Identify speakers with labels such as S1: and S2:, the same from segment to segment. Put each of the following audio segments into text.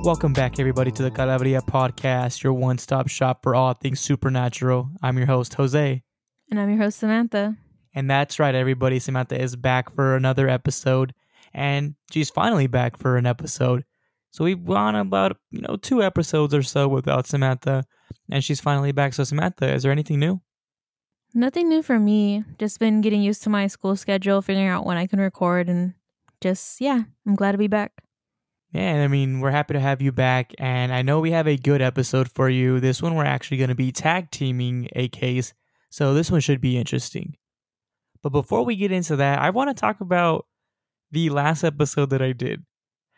S1: Welcome back, everybody, to the Calaveria podcast, your one-stop shop for all things supernatural. I'm your host, Jose.
S2: And I'm your host, Samantha.
S1: And that's right, everybody. Samantha is back for another episode, and she's finally back for an episode. So we've gone about, 2 episodes or so without Samantha, and she's finally back. So Samantha, is there anything new?
S2: Nothing new for me. Just been getting used to my school schedule, figuring out when I can record, and I'm glad to be back.
S1: Yeah, we're happy to have you back, and I know we have a good episode for you. This one, we're actually going to be tag teaming a case, so this one should be interesting. But before we get into that, I want to talk about the last episode that I did.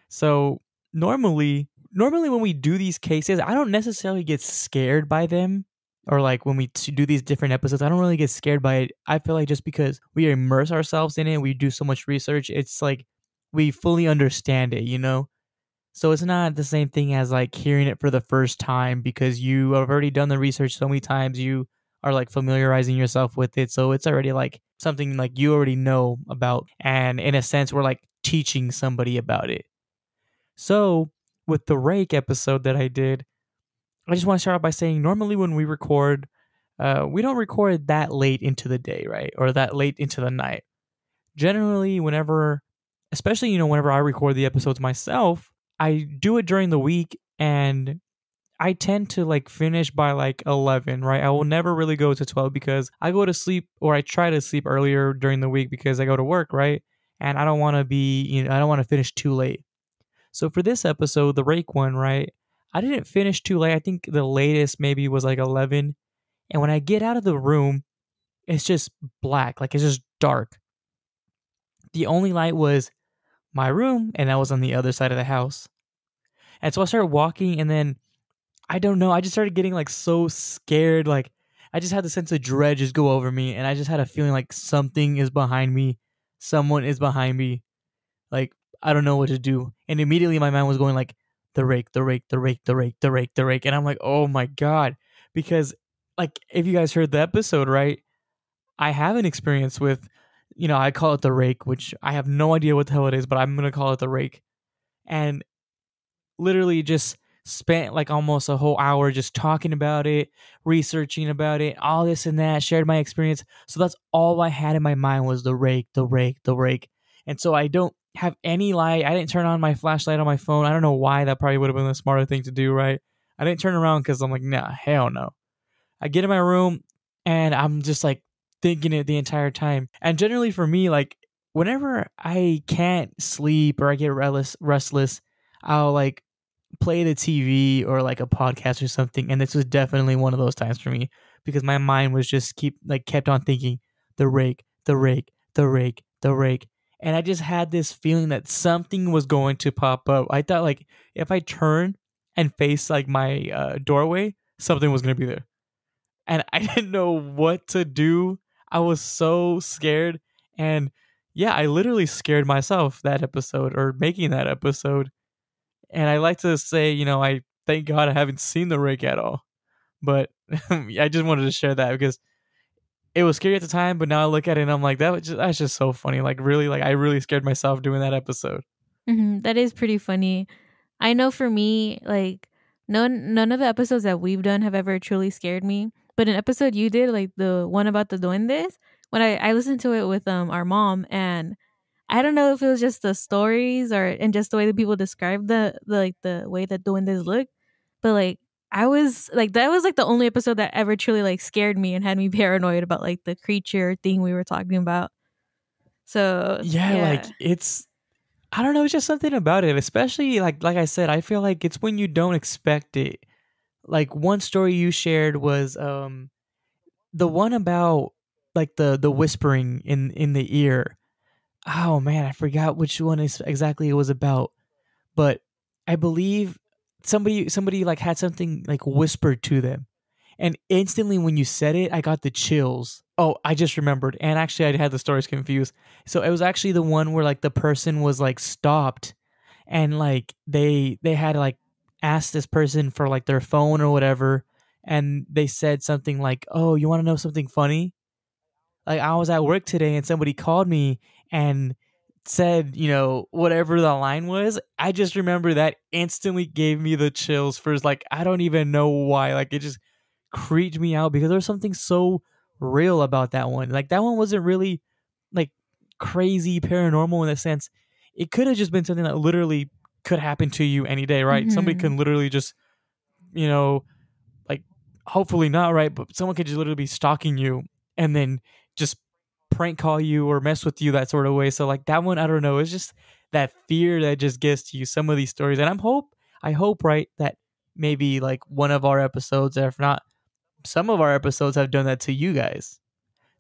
S1: So normally when we do these cases, I don't necessarily get scared by them, or like when we do these different episodes, I don't really get scared by it. I feel like just because we immerse ourselves in it, we do so much research, it's like we fully understand it. So it's not the same thing as like hearing it for the first time because you have already done the research so many times. You are like familiarizing yourself with it. So it's already like something like you already know about. And in a sense, we're like teaching somebody about it. So with the rake episode that I did, I just want to start off by saying normally when we record, we don't record that late into the day, right? Or that late into the night. Generally, especially whenever I record the episodes myself, I do it during the week, and I tend to like finish by like 11, right? I will never really go to 12 because I go to sleep, or I try to sleep earlier during the week because I go to work, right? And I don't want to I don't want to finish too late. So for this episode, the rake one, right? I didn't finish too late. I think the latest maybe was like 11. And when I get out of the room, it's just black, like it's just dark. The only light was my room, and I was on the other side of the house. And so I started walking, and then I don't know, I just started getting like so scared. Like I just had the sense of dread just go over me, and I just had a feeling like something is behind me. Someone is behind me. Like I don't know what to do. And immediately my mind was going like the rake, the rake, the rake, the rake, the rake, the rake. And I'm like, oh my God. Because like if you guys heard the episode, right? I have an experience with, I call it the rake, which I have no idea what the hell it is, but I'm going to call it the rake. And literally just spent like almost a whole hour just talking about it, researching about it, all this and that, shared my experience. So that's all I had in my mind was the rake, the rake, the rake. And so I don't have any light. I didn't turn on my flashlight on my phone. I don't know why. That probably would have been the smarter thing to do, right? I didn't turn around because I'm like, nah, hell no. I get in my room and I'm just like thinking it the entire time. And generally for me, like whenever I can't sleep or I get restless, I'll like play the TV or like a podcast or something. And this was definitely one of those times for me because my mind was just kept on thinking the rake, the rake, the rake, the rake. And I just had this feeling that something was going to pop up. I thought like if I turned and faced like my doorway, something was going to be there. And I didn't know what to do. I was so scared. And yeah, I literally scared myself that episode or making that episode. And I like to say, I thank God I haven't seen the rake at all. But I just wanted to share that because it was scary at the time. But now I look at it and I'm like, that's just so funny. Like really, like I really scared myself doing that episode.
S2: Mm-hmm. That is pretty funny. I know for me, like none of the episodes that we've done have ever truly scared me. But an episode you did, like the one about the duendes, when I listened to it with our mom, and I don't know if it was just the stories and just the way that people describe the way that duendes look, but like I was like that was like the only episode that ever truly like scared me and had me paranoid about like the creature thing we were talking about. So
S1: yeah. Like I don't know, it's just something about it, especially like I said, I feel like it's when you don't expect it. Like one story you shared was the one about like the whispering in the ear. Oh man, I forgot which one is exactly it was about. But I believe somebody like had something like whispered to them. And instantly when you said it, I got the chills. Oh, I just remembered. And actually I had the stories confused. So it was actually the one where like the person was like stopped and like they had like asked this person for like their phone or whatever, and they said something like, "Oh, you want to know something funny? Like I was at work today and somebody called me and said, whatever the line was, I just remember that instantly gave me the chills first. Like, I don't even know why. Like, it just creeped me out because there was something so real about that one. Like, that one wasn't really like crazy paranormal in a sense. It could have just been something that literally could happen to you any day, right? Somebody
S2: Mm-hmm.
S1: can literally just, like, hopefully not, right? But someone could just literally be stalking you and then just prank call you or mess with you that sort of way. So like that one, I don't know. It's just that fear that just gets to you. Some of these stories, and I hope, right, that maybe like one of our episodes, or if not, some of our episodes have done that to you guys,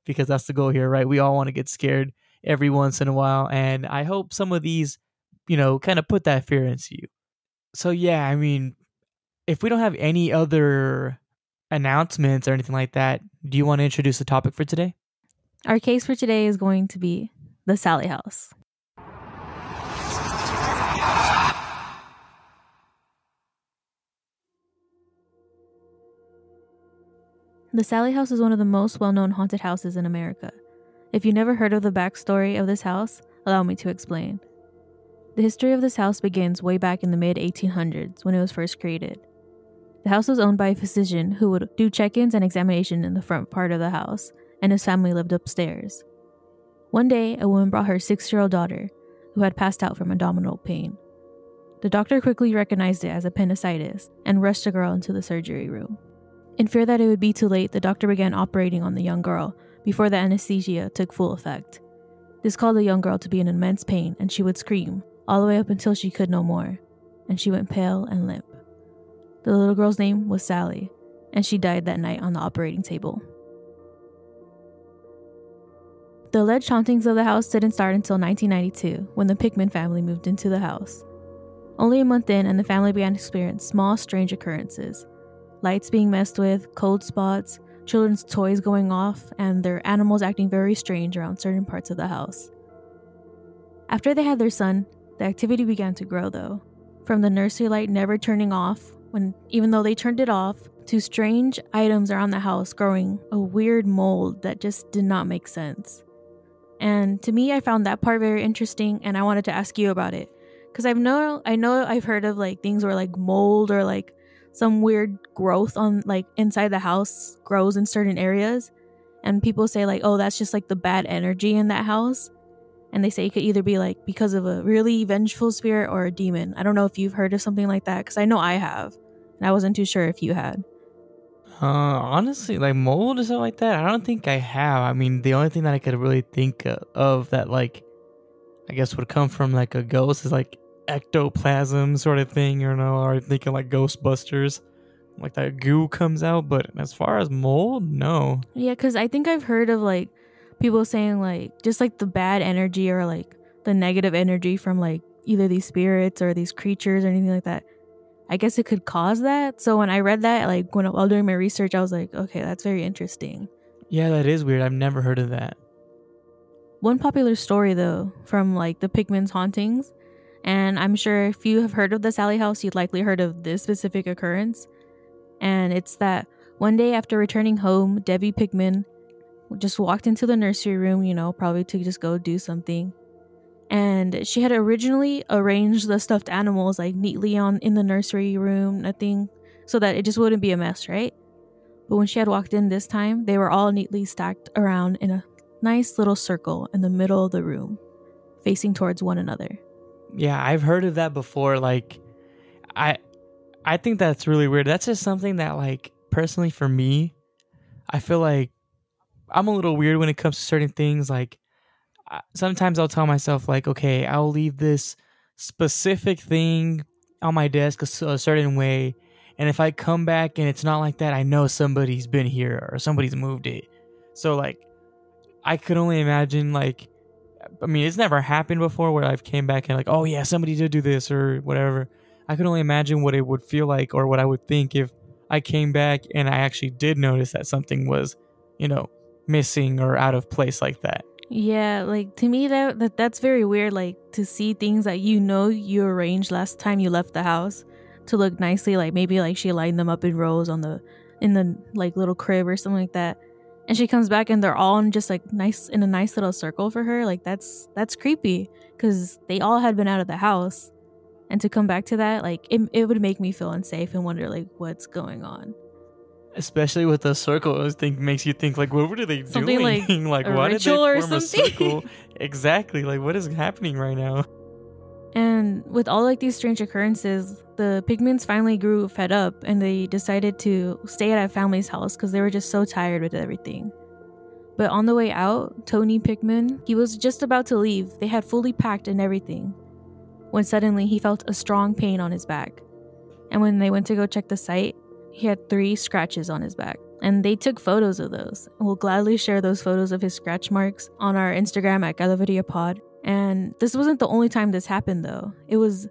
S1: because that's the goal here, right? We all want to get scared every once in a while, and I hope some of these, kind of put that fear into you. So yeah, I mean, if we don't have any other announcements or anything like that, do you want to introduce the topic for today?
S2: Our case for today is going to be the Sallie House. The Sallie House is one of the most well-known haunted houses in America. If you never heard of the backstory of this house, allow me to explain. The history of this house begins way back in the mid-1800s when it was first created. The house was owned by a physician who would do check-ins and examination in the front part of the house, and his family lived upstairs. One day, a woman brought her 6-year-old daughter, who had passed out from abdominal pain. The doctor quickly recognized it as appendicitis and rushed the girl into the surgery room. In fear that it would be too late, the doctor began operating on the young girl before the anesthesia took full effect. This caused the young girl to be in immense pain, and she would scream, all the way up until she could no more, and she went pale and limp. The little girl's name was Sallie, and she died that night on the operating table. The alleged hauntings of the house didn't start until 1992, when the Pickman family moved into the house. Only a month in, and the family began to experience small, strange occurrences. Lights being messed with, cold spots, children's toys going off, and their animals acting very strange around certain parts of the house. After they had their son, the activity began to grow though. From the nursery light never turning off, even though they turned it off, to strange items around the house growing a weird mold that just did not make sense. And to me, I found that part very interesting, and I wanted to ask you about it. Because I know I've heard of like things where like mold or like some weird growth on like inside the house grows in certain areas, and people say like, oh, that's just like the bad energy in that house, and they say it could either be like because of a really vengeful spirit or a demon. I don't know if you've heard of something like that, because I know I have, and I wasn't too sure if you had.
S1: Honestly, like mold or something like that, I don't think I have. I mean, the only thing that I could really think of that, like, I guess would come from like a ghost is like ectoplasm sort of thing, or thinking like Ghostbusters, like that goo comes out. But as far as mold, no.
S2: Yeah, because I think I've heard of like people saying like just like the bad energy or like the negative energy from like either these spirits or these creatures or anything like that. I guess it could cause that. So when I read that, like while doing my research, I was like, okay, that's very interesting.
S1: Yeah, that is weird. I've never heard of that.
S2: One popular story though from like the Pickman's hauntings, and I'm sure if you have heard of the Sallie House, you'd likely heard of this specific occurrence. And it's that one day after returning home, Debbie Pickman just walked into the nursery room, probably to just go do something. And she had originally arranged the stuffed animals like neatly in the nursery room, nothing, so that it just wouldn't be a mess, right? But when she had walked in this time, they were all neatly stacked around in a nice little circle in the middle of the room, facing towards one another.
S1: Yeah, I've heard of that before. Like, I think that's really weird. That's just something that, like, personally for me, I feel like I'm a little weird when it comes to certain things. Like, sometimes I'll tell myself, like, okay, I'll leave this specific thing on my desk a certain way, and if I come back and it's not like that, I know somebody's been here or somebody's moved it. So, like, I could only imagine, like, I mean, it's never happened before where I've came back and like, oh yeah, somebody did do this or whatever. I could only imagine what it would feel like or what I would think if I came back and I actually did notice that something was, missing or out of place like that.
S2: Yeah, like to me that's very weird, like to see things that you arranged last time you left the house to look nicely, like maybe like she lined them up in rows in the like little crib or something like that. And she comes back and they're all in just like nice in a nice little circle for her. Like that's creepy because they all had been out of the house. And to come back to that, like it would make me feel unsafe and wonder like what's going on.
S1: Especially with the circle, makes you think like, what are they
S2: Something
S1: doing?
S2: like
S1: why did they
S2: ritual
S1: form
S2: or
S1: a circle? Exactly. Like, what is happening right now?
S2: And with all like these strange occurrences, the pigments finally grew fed up and they decided to stay at a family's house because they were just so tired with everything. But on the way out, Tony Pickman, he was just about to leave. They had fully packed and everything, when suddenly he felt a strong pain on his back. And when they went to go check the site, he had 3 scratches on his back. And they took photos of those. And we'll gladly share those photos of his scratch marks on our Instagram at calaveriapod. And this wasn't the only time this happened though. It was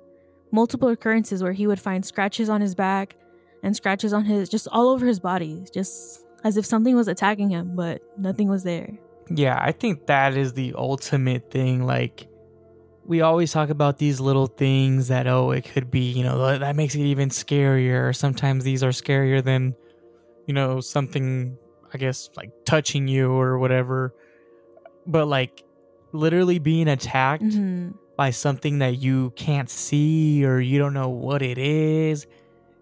S2: multiple occurrences where he would find scratches on his back and scratches on his, just all over his body, just as if something was attacking him, but nothing was there.
S1: Yeah, I think that is the ultimate thing. Like, we always talk about these little things that, it could be, that makes it even scarier. Or sometimes these are scarier than, something, I guess, like touching you or whatever. But like literally being attacked by something that you can't see or you don't know what it is.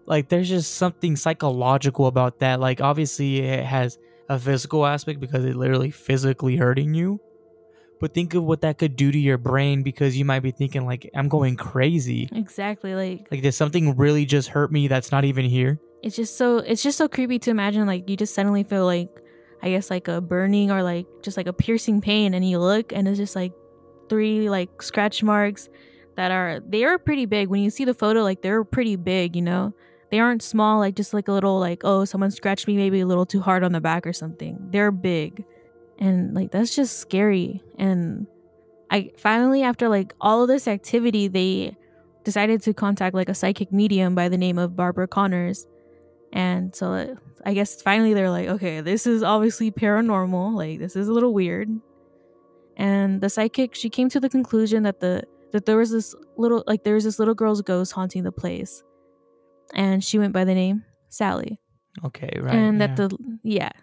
S1: Like, there's just something psychological about that. Like, obviously it has a physical aspect because it literally physically hurting you. But think of what that could do to your brain, because you might be thinking like, I'm going crazy.
S2: Exactly. Like
S1: did something really just hurt me that's not even here?
S2: It's just so creepy to imagine, like, you just suddenly feel like, I guess, like a burning or like just like a piercing pain, and you look and it's just like 3 like scratch marks they are pretty big. When you see the photo, like, they're pretty big, they aren't small, like just like a little like, oh, someone scratched me maybe a little too hard on the back or something. They're big. And like, that's just scary. And I finally, after like all of this activity, they decided to contact like a psychic medium by the name of Barbara Connors. And so I guess finally they're like, okay, this is obviously paranormal. Like, this is a little weird. And the psychic, she came to the conclusion that there was this little girl's ghost haunting the place. And she went by the name Sallie.
S1: Okay, right.
S2: And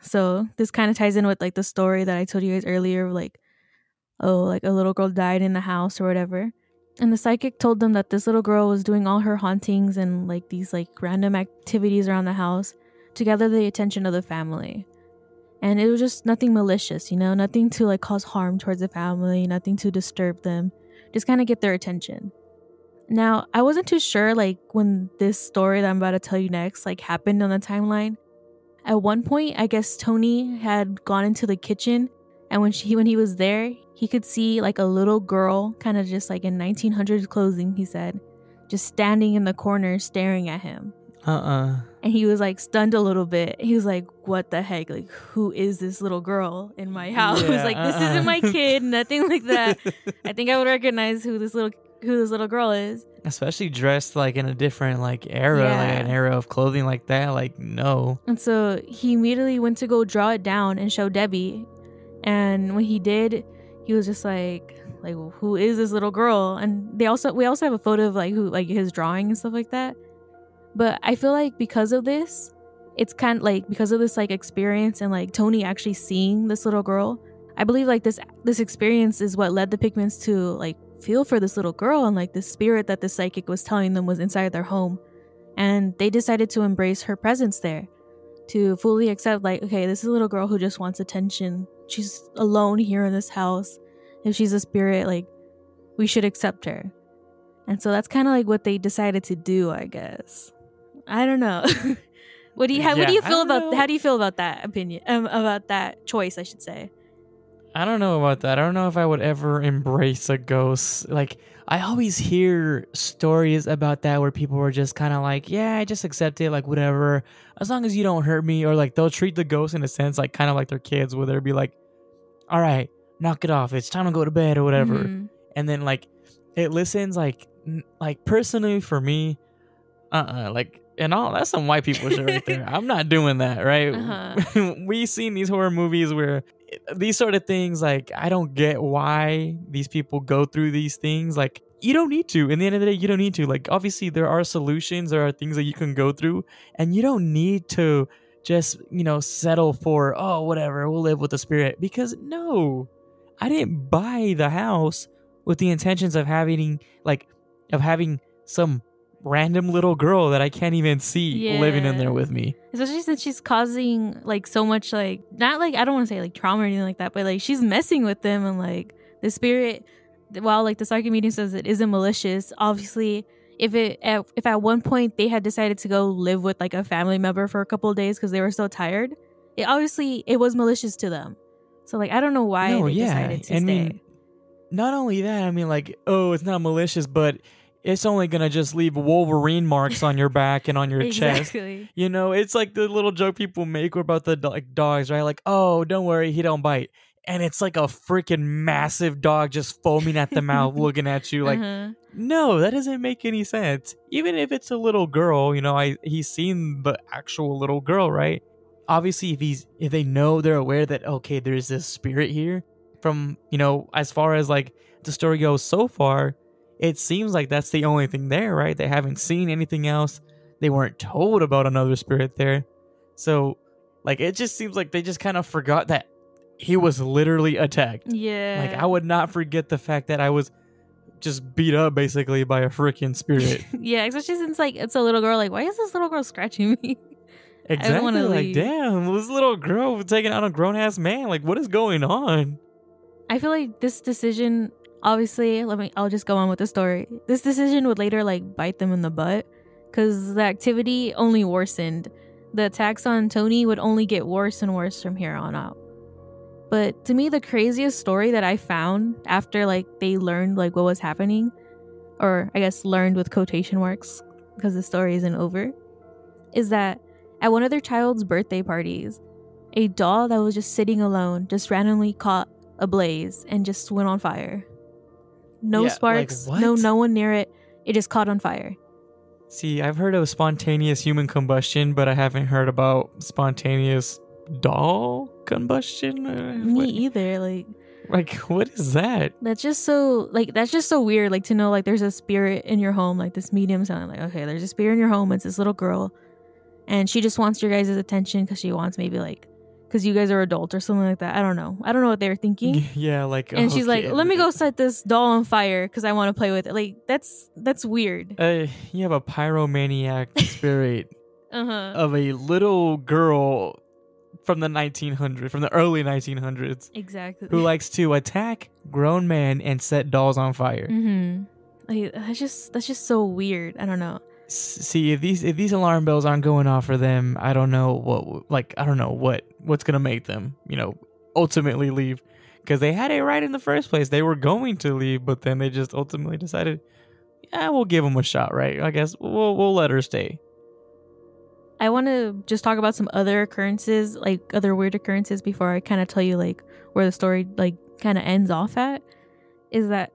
S2: so this kind of ties in with like the story that I told you guys earlier of like, like a little girl died in the house or whatever. And the psychic told them that this little girl was doing all her hauntings and like these like random activities around the house to gather the attention of the family. And it was just nothing malicious, nothing to like cause harm towards the family, nothing to disturb them, just kind of get their attention. Now, I wasn't too sure like when this story that I'm about to tell you next like happened on the timeline. At one point, I guess Tony had gone into the kitchen, and when he was there, he could see like a little girl, kind of just like in 1900s clothing, he said, just standing in the corner staring at him. And he was like stunned a little bit. He was like, what the heck? Like, who is this little girl in my house?
S1: Yeah,
S2: Like, this isn't my kid, nothing like that. I think I would recognize who this little girl is.
S1: Especially dressed like in a different like era, like an era of clothing like that. Like, no.
S2: And so he immediately went to go draw it down and show Debbie. And when he did, he was just like, who is this little girl? And we also have a photo of like who, like his drawing and stuff like that. But I feel like because of this, it's kind of like because of this like experience and like Tony actually seeing this little girl, I believe like this experience is what led the Pigments to like feel for this little girl and like the spirit that the psychic was telling them was inside their home. And they decided to embrace her presence there, to fully accept like, okay, this is a little girl who just wants attention. She's alone here in this house. If she's a spirit, like, we should accept her. And so that's kind of like what they decided to do, I guess. I don't know. How do you feel about that opinion? About that choice, I should say.
S1: I don't know about that. I don't know if I would ever embrace a ghost. Like, I always hear stories about that where people were just kind of like, yeah, I just accept it, like, whatever, as long as you don't hurt me. Or like they'll treat the ghost in a sense like kind of like their kids, where they'll be like, all right, knock it off, it's time to go to bed or whatever. Mm-hmm. And then like it listens like personally for me, like, and all that's some white people shit right there. I'm not doing that, right? Uh-huh. We've seen these horror movies where these sort of things, like, I don't get why these people go through these things. Like, you don't need to. In the end of the day, you don't need to. Like, obviously there are solutions, there are things that you can go through, and you don't need to just, settle for, oh, whatever, we'll live with the spirit. Because no, I didn't buy the house with the intentions of having some random little girl that I can't even see living in there with me.
S2: Especially since she's causing like so much, like, not like, I don't want to say like trauma or anything like that, but like she's messing with them, and like the spirit, while like the psychic medium says it isn't malicious, obviously if at one point they had decided to go live with like a family member for a couple of days because they were so tired, it was malicious to them. So like I don't know why they decided to stay.
S1: Mean, not only that, I mean, like, oh, it's not malicious, but it's only gonna just leave Wolverine marks on your back and on your chest. It's like the little joke people make about the dogs, right? Like, oh, don't worry, he don't bite. And it's like a freaking massive dog just foaming at the mouth looking at you like, no, that doesn't make any sense. Even if it's a little girl, he's seen the actual little girl, right? Obviously, if they know, they're aware that, okay, there's this spirit here. From, as far as like the story goes so far, it seems like that's the only thing there, right? They haven't seen anything else. They weren't told about another spirit there. So, like, it just seems like they just kind of forgot that he was literally attacked.
S2: Yeah.
S1: Like, I would not forget the fact that I was just beat up, basically, by a freaking spirit.
S2: Yeah, especially since, like, it's a little girl. Like, why is this little girl scratching me?
S1: Exactly. Like, damn, this little girl taking out a grown-ass man. Like, what is going on?
S2: I feel like this decision... Obviously, I'll just go on with the story. This decision would later like bite them in the butt because the activity only worsened. The attacks on Tony would only get worse and worse from here on out. But to me, the craziest story that I found after like they learned like what was happening, or I guess learned with quotation marks because the story isn't over, is that at one of their child's birthday parties, a doll that was just sitting alone just randomly caught a blaze and just went on fire. No sparks,
S1: like,
S2: no one near it. It just caught on fire.
S1: See, I've heard of spontaneous human combustion, but I haven't heard about spontaneous doll combustion.
S2: Me either.
S1: Like, what is that?
S2: That's just so weird. Like, to know like there's a spirit in your home, like this medium sounding like, okay, there's a spirit in your home. It's this little girl, and she just wants your guys' attention because she wants maybe like. Because you guys are adults or something like that. I don't know what they were thinking.
S1: Yeah, like...
S2: And she's like, let me go set this doll on fire because I want to play with it. Like, that's weird.
S1: You have a pyromaniac spirit
S2: uh-huh.
S1: of a little girl from the early 1900s.
S2: Exactly.
S1: Who likes to attack grown men and set dolls on fire.
S2: Mm-hmm. Like, that's just so weird. I don't know.
S1: See, if these alarm bells aren't going off for them, I don't know what's gonna make them, ultimately leave, because they had it right in the first place. They were going to leave, but then they just ultimately decided, yeah, we'll give them a shot, right? I guess we'll let her stay.
S2: I want to just talk about some other occurrences, like other weird occurrences, before I kind of tell you like where the story like kind of ends off at. Is that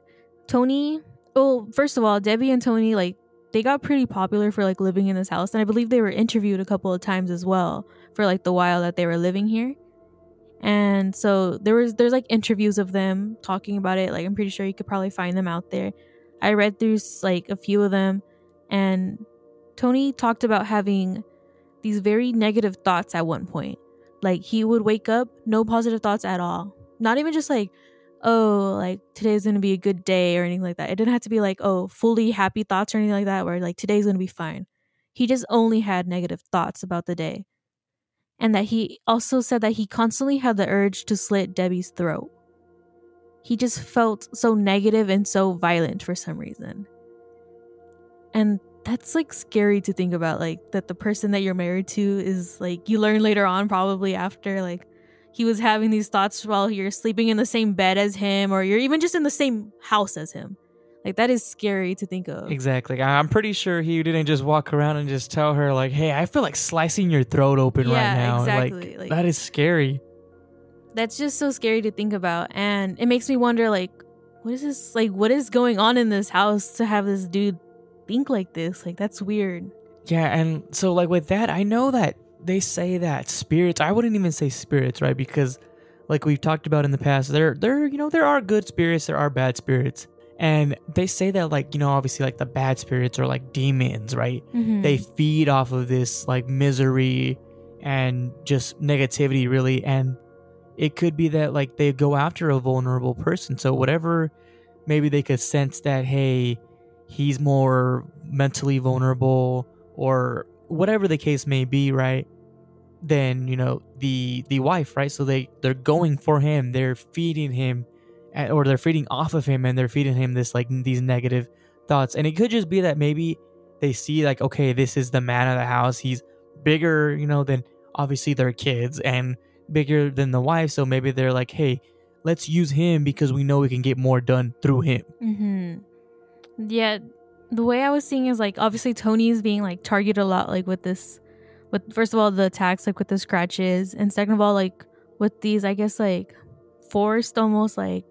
S2: Tony? Well, first of all, Debbie and Tony like. They got pretty popular for like living in this house, and I believe they were interviewed a couple of times as well for like the while that they were living here. And so there's like interviews of them talking about it. Like, I'm pretty sure you could probably find them out there. I read through like a few of them, and Tony talked about having these very negative thoughts at one point. Like, he would wake up, no positive thoughts at all. Not even just like, oh, like today's gonna be a good day or anything like that. It didn't have to be like, oh, fully happy thoughts or anything like that, where like today's gonna be fine. He just only had negative thoughts about the day. And that he also said that he constantly had the urge to slit Debbie's throat. He just felt so negative and so violent for some reason. And that's like scary to think about, like that the person that you're married to is like, you learn later on, probably after, like he was having these thoughts while you're sleeping in the same bed as him, or you're even just in the same house as him. Like, that is scary to think of.
S1: Exactly. I'm pretty sure he didn't just walk around and just tell her like, hey, I feel like slicing your throat open right now.
S2: Exactly.
S1: Like, that is scary.
S2: That's just so scary to think about. And it makes me wonder, like, what is this? Like, what is going on in this house to have this dude think like this? Like, that's weird. Yeah.
S1: And so like with that, I know that they say that spirits, I wouldn't even say spirits, right? Because like we've talked about in the past, there are good spirits, there are bad spirits. And they say that, like, obviously, like, the bad spirits are, like, demons, right?
S2: Mm-hmm.
S1: They feed off of this, like, misery and just negativity, really. And it could be that like they go after a vulnerable person. So whatever, maybe they could sense that, hey, he's more mentally vulnerable, or whatever the case may be, right? Then the wife, right? So they're going for him, they're feeding him, or they're feeding off of him, and they're feeding him this like these negative thoughts. And it could just be that maybe they see like, okay, this is the man of the house, he's bigger than obviously their kids, and bigger than the wife. So maybe they're like, hey, let's use him because we know we can get more done through him.
S2: Yeah, the way I was seeing is like, obviously Tony is being like targeted a lot, like with first of all the attacks, like with the scratches, and second of all like with these, I guess, like forced, almost like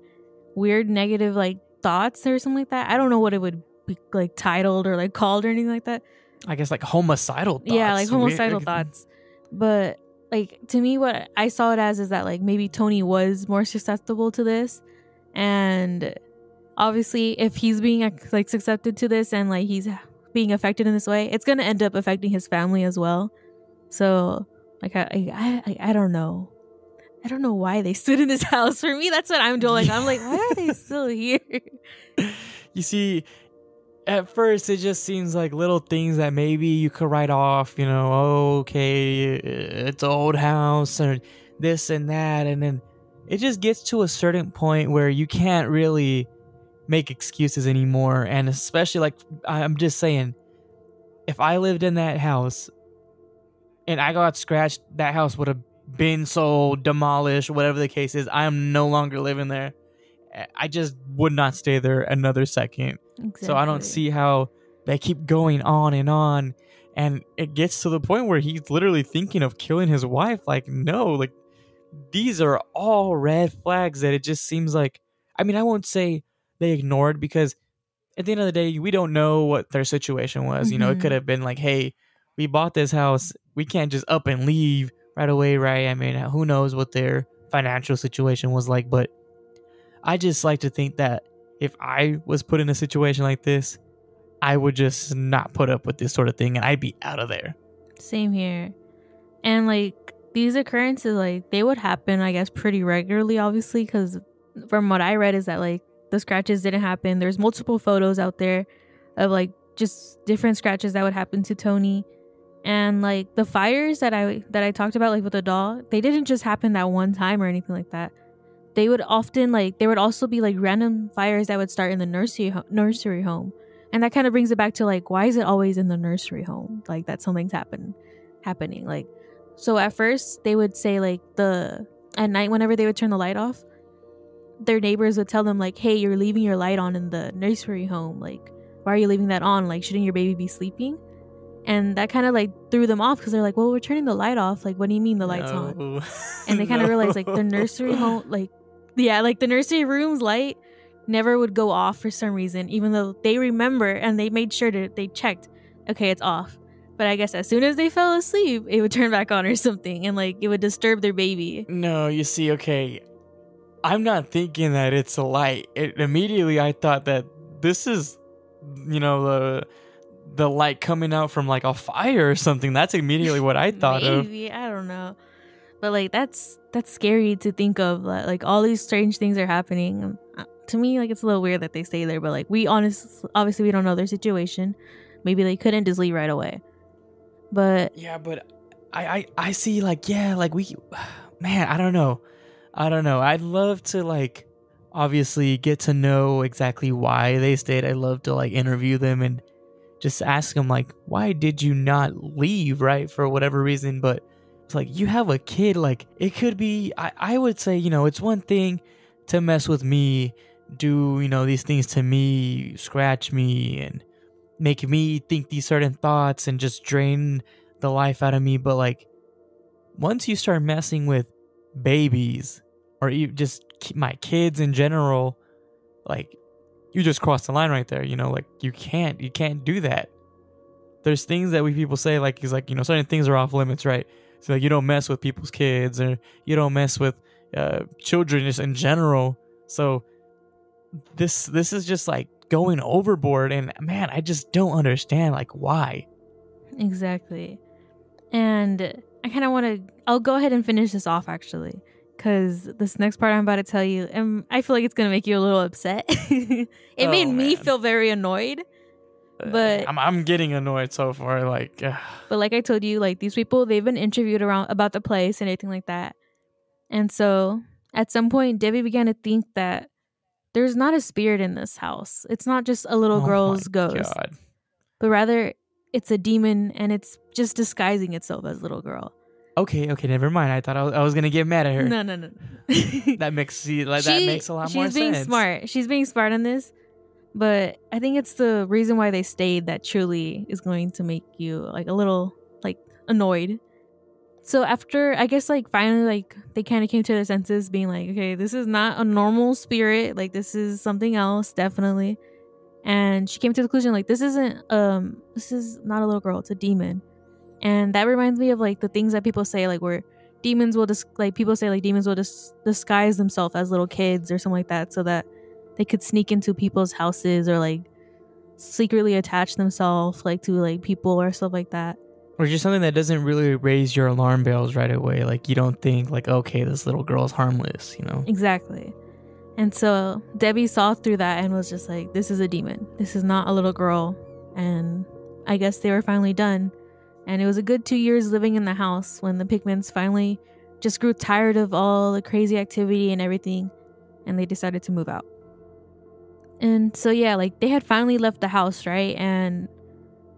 S2: weird negative like thoughts or something like that. I don't know what it would be like titled or like called or anything like that.
S1: I guess like homicidal thoughts.
S2: Yeah, like homicidal thoughts. But like, to me, what I saw it as is that like maybe Tony was more susceptible to this, and obviously if he's being like susceptible to this and like he's being affected in this way, it's gonna end up affecting his family as well. So like I don't know. I don't know why they stood in this house. For me, that's what I'm doing. I'm like, why are they still here?
S1: You see, at first it just seems like little things that maybe you could write off, okay, it's an old house or this and that. And then it just gets to a certain point where you can't really make excuses anymore. And especially like, I'm just saying, if I lived in that house and I got scratched, that house would have been sold, demolished, whatever the case is. I am no longer living there. I just would not stay there another second. Exactly. So I don't see how they keep going on. And it gets to the point where he's literally thinking of killing his wife. Like, no, like these are all red flags that it just seems like, I mean, I won't say they ignored, because at the end of the day, we don't know what their situation was. It could have been like, hey, we bought this house, we can't just up and leave right away, right? I mean, who knows what their financial situation was like. But I just like to think that if I was put in a situation like this, I would just not put up with this sort of thing, and I'd be out of there.
S2: Same here. And like these occurrences, like they would happen, I guess, pretty regularly, obviously, because from what I read is that like the scratches didn't happen. There's multiple photos out there of like just different scratches that would happen to Tony. And like the fires that I talked about, like with the doll, they didn't just happen that one time or anything like that. They would often like, there would also be like random fires that would start in the nursery home. And that kind of brings it back to like, why is it always in the nursery home? Like that something's happening. Like, so at first they would say like at night, whenever they would turn the light off, their neighbors would tell them like, hey, you're leaving your light on in the nursery home. Like, why are you leaving that on? Like, shouldn't your baby be sleeping? And that kind of like threw them off, because they're like, well, we're turning the light off. Like, what do you mean the light's on? And they kind of realized like the nursery home, like, yeah, like the nursery room's light never would go off for some reason, even though they remember and they made sure they checked, okay, it's off. But I guess as soon as they fell asleep, it would turn back on or something, and like it would disturb their baby.
S1: No, you see, okay, I'm not thinking that it's a light. Immediately I thought that this is, the light coming out from like a fire or something. That's immediately what I thought of.
S2: Maybe, I don't know. But like that's scary to think of. Like all these strange things are happening. To me, like it's a little weird that they stay there. But like obviously we don't know their situation. Maybe they couldn't just leave right away. But
S1: yeah, but I see like, yeah, like man, I don't know. I'd love to like obviously get to know exactly why they stayed. I'd love to like interview them and just ask them like, why did you not leave, right? For whatever reason. But it's like, you have a kid, like it could be, I would say, it's one thing to mess with me, do, these things to me, scratch me and make me think these certain thoughts and just drain the life out of me. But like, once you start messing with babies or you just my kids in general, like you just cross the line right there, like you can't do that. There's things that we people say, like, he's like, certain things are off limits, right? So like, you don't mess with people's kids, or you don't mess with children just in general. So this is just like going overboard, and man, I just don't understand like why.
S2: Exactly. And I kind of want to, I'll go ahead and finish this off actually, because this next part I'm about to tell you, and I feel like it's going to make you a little upset. It made me feel very annoyed. But
S1: I'm getting annoyed so far.
S2: But like I told you, like these people, they've been interviewed around about the place and everything like that. And so at some point, Debbie began to think that there's not a spirit in this house. It's not just a little girl's ghost, but rather it's a demon, and it's just disguising itself as a little girl.
S1: Okay, never mind. I thought I was gonna get mad at her.
S2: No.
S1: That makes a lot more sense.
S2: She's being smart. She's being smart on this. But I think it's the reason why they stayed that truly is going to make you like a little like annoyed. So after, I guess, like finally, like they kind of came to their senses, being like, okay, this is not a normal spirit. Like this is something else, definitely. And she came to the conclusion like this is not a little girl, it's a demon. And that reminds me of like the things that people say, like where demons will disguise themselves as little kids or something like that, so that they could sneak into people's houses or like secretly attach themselves like to like people or stuff like that.
S1: Or just something that doesn't really raise your alarm bells right away. Like you don't think like, okay, this little girl's harmless, you know?
S2: Exactly. And so Debbie saw through that and was just like, this is a demon. This is not a little girl. And I guess they were finally done. And it was a good 2 years living in the house when the Pigments finally just grew tired of all the crazy activity and everything. And they decided to move out. And so, yeah, like they had finally left the house, right? And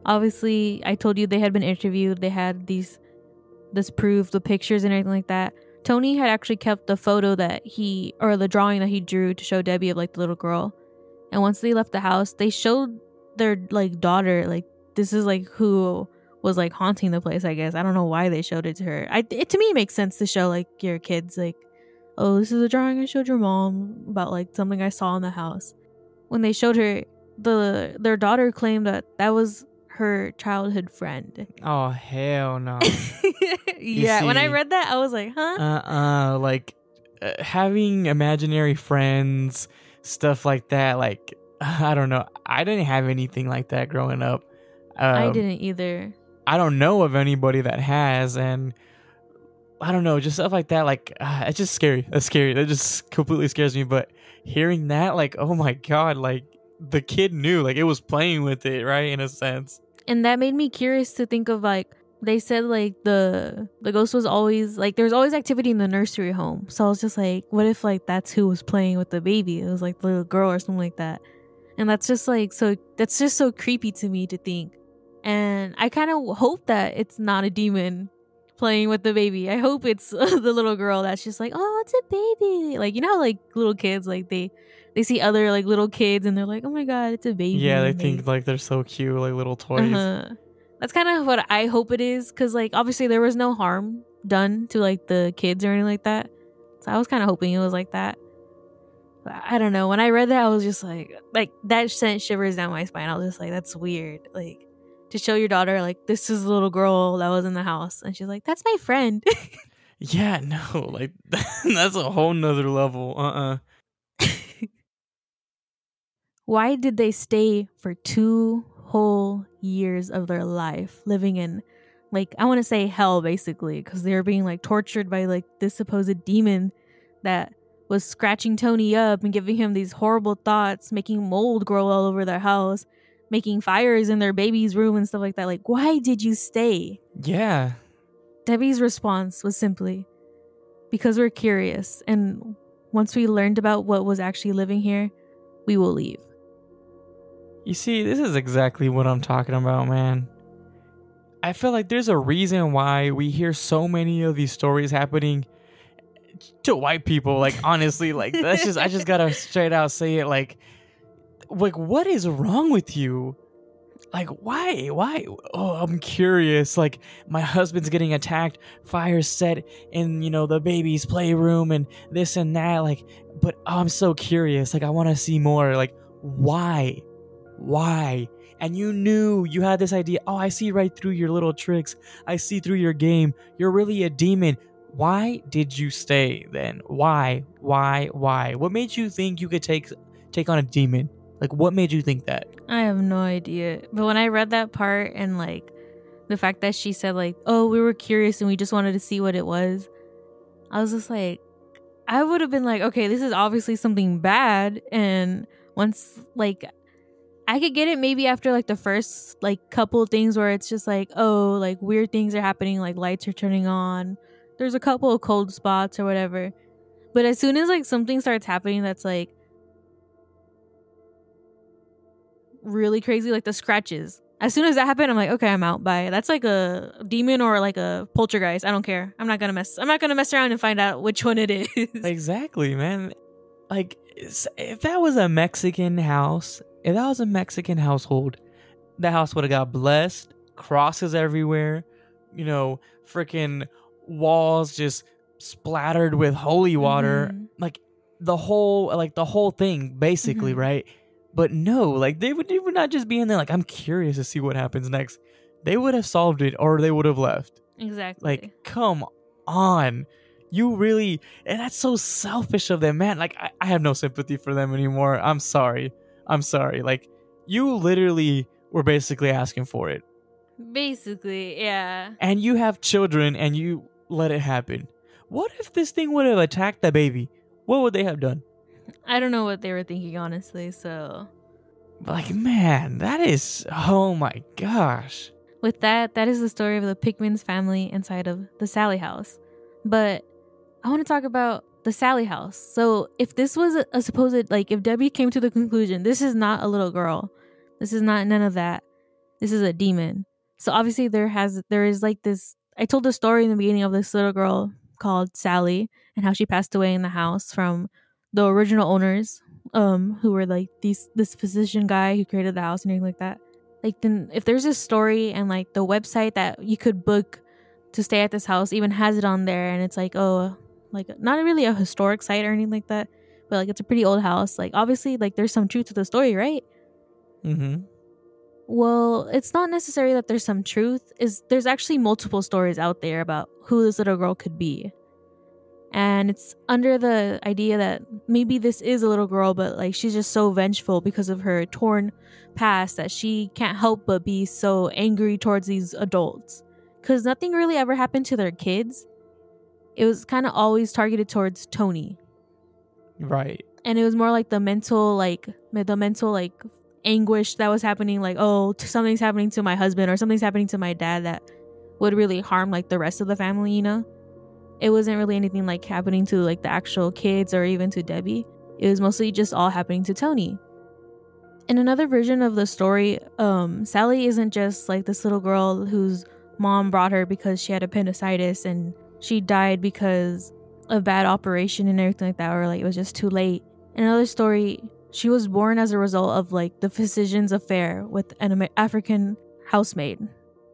S2: obviously, I told you they had been interviewed. They had this proof, the pictures and everything like that. Tony had actually kept the photo the drawing that he drew to show Debbie of like the little girl. And once they left the house, they showed their like daughter, like this is like who was like haunting the place, I guess. I don't know why they showed it to her. To me, it makes sense to show like your kids like, oh, this is a drawing I showed your mom about like something I saw in the house. When they showed her, their daughter claimed that was her childhood friend.
S1: Oh, hell no.
S2: Yeah, see, when I read that, I was like, huh?
S1: Having imaginary friends, stuff like that, like, I don't know. I didn't have anything like that growing up.
S2: I didn't either.
S1: I don't know of anybody that has, and I don't know, just stuff like that, like, it's just scary. That's scary. That just completely scares me, but hearing that, like, oh my God, like, the kid knew, like, it was playing with it, right, in a sense.
S2: And that made me curious to think of, like, they said, like, the ghost was always, like, there's always activity in the nursery home. So I was just like, what if, like, that's who was playing with the baby? It was, like, the little girl or something like that. And that's just, like, that's just so creepy to me to think. And I kind of hope that it's not a demon playing with the baby. I hope it's the little girl that's just like, oh, it's a baby. Like, you know how, like, little kids, like, they see other, like, little kids and they're like, oh my God, it's a baby.
S1: Yeah, they think, like, they're so cute, like, little toys.
S2: That's kind of what I hope it is, because, like, obviously there was no harm done to, like, the kids or anything like that. So I was kind of hoping it was like that. But I don't know. When I read that, I was just like, that sent shivers down my spine. I was just like, that's weird. Like, to show your daughter, like, this is the little girl that was in the house. And she's like, that's my friend.
S1: Yeah, no, like, that's a whole nother level.
S2: Why did they stay for 2 whole years of their life living in, like, I want to say hell, basically, because they were being, like, tortured by, like, this supposed demon that was scratching Tony up and giving him these horrible thoughts, making mold grow all over their house, making fires in their baby's room and stuff like that. Like, why did you stay?
S1: Yeah.
S2: Debbie's response was simply, because we're curious, and once we learned about what was actually living here, we will leave.
S1: You see, this is exactly what I'm talking about, man. I feel like there's a reason why we hear so many of these stories happening to white people. Like, honestly, like, I just gotta straight out say it. Like, what is wrong with you? Like, why? Oh, I'm curious. Like, my husband's getting attacked, fire set in, the baby's playroom and this and that. Like, but I'm so curious. Like, I want to see more. Like, why? And you knew, you had this idea. Oh, I see right through your little tricks. I see through your game. You're really a demon. Why did you stay then? Why? What made you think you could take on a demon? Like, what made you think that?
S2: I have no idea. But when I read that part and, like, the fact that she said like, oh, we were curious and we just wanted to see what it was. I was just like, I would have been like, okay, this is obviously something bad. And once, like, I could get it maybe after like the first like couple things where it's just like, oh, like weird things are happening, like lights are turning on, there's a couple of cold spots or whatever. But as soon as like something starts happening that's like really crazy, like the scratches, as soon as that happened, I'm like, okay, I'm out. Bye. That's like a demon or like a poltergeist. I don't care. I'm not gonna mess around and find out which one it is.
S1: Exactly, man. Like, if that was a Mexican house, if that was a Mexican household, that house would have got blessed. Crosses everywhere, freaking walls just splattered with holy water, like the whole thing, basically, right? But no, like they would not just be in there like, I'm curious to see what happens next. They would have solved it or they would have left.
S2: Exactly.
S1: Like, come on. You really, and that's so selfish of them, man. Like, I have no sympathy for them anymore. I'm sorry. Like, you literally were basically asking for it.
S2: Basically, yeah.
S1: And you have children and you let it happen. What if this thing would have attacked the baby? What would they have done?
S2: I don't know what they were thinking, honestly, so.
S1: Like, man, that is, oh my gosh.
S2: With that is the story of the Pickman's family inside of the Sallie House. But I want to talk about the Sallie House. So if this was a supposed, like, if Debbie came to the conclusion, this is not a little girl, this is not none of that, this is a demon. So obviously there is like this, I told the story in the beginning of this little girl called Sallie and how she passed away in the house from the original owners, who were like this physician guy who created the house and everything like that. Like, then if there's a story and like the website that you could book to stay at this house even has it on there, and it's like, oh, like not really a historic site or anything like that, but like it's a pretty old house, like obviously like there's some truth to the story, right? Well, it's not necessary that there's some truth. There's actually multiple stories out there about who this little girl could be. And it's under the idea that maybe this is a little girl, but like she's just so vengeful because of her torn past that she can't help but be so angry towards these adults. Because nothing really ever happened to their kids. It was kind of always targeted towards Tony.
S1: Right.
S2: And it was more like the mental anguish that was happening, like, oh, something's happening to my husband or something's happening to my dad that would really harm like the rest of the family, It wasn't really anything like happening to like the actual kids or even to Debbie. It was mostly just all happening to Tony. In another version of the story, Sallie isn't just like this little girl whose mom brought her because she had appendicitis and she died because of bad operation and everything like that, or like it was just too late. In another story, she was born as a result of like the physician's affair with an African housemaid.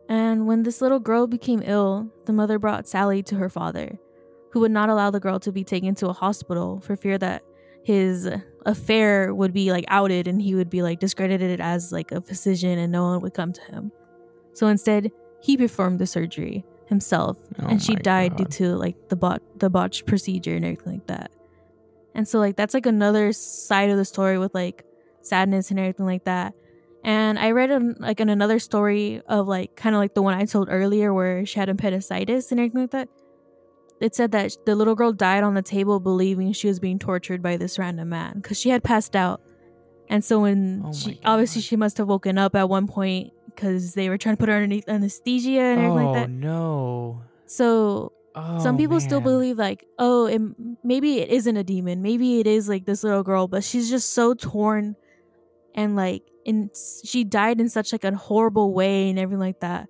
S2: And when this little girl became ill, the mother brought Sallie to her father, who would not allow the girl to be taken to a hospital for fear that his affair would be like outed and he would be like discredited as like a physician and no one would come to him. So instead, he performed the surgery himself, and she died due to like the botched procedure and everything like that. And so like that's like another side of the story with like sadness and everything like that. And I read in another story of like kind of like the one I told earlier where she had appendicitis and everything like that. It said that the little girl died on the table believing she was being tortured by this random man because she had passed out. And so when she must have woken up at one point because they were trying to put her underneath anesthesia and everything like that.
S1: Oh, no.
S2: So some people still believe like, maybe it isn't a demon. Maybe it is like this little girl, but she's just so torn and like, she died in such like a horrible way and everything like that,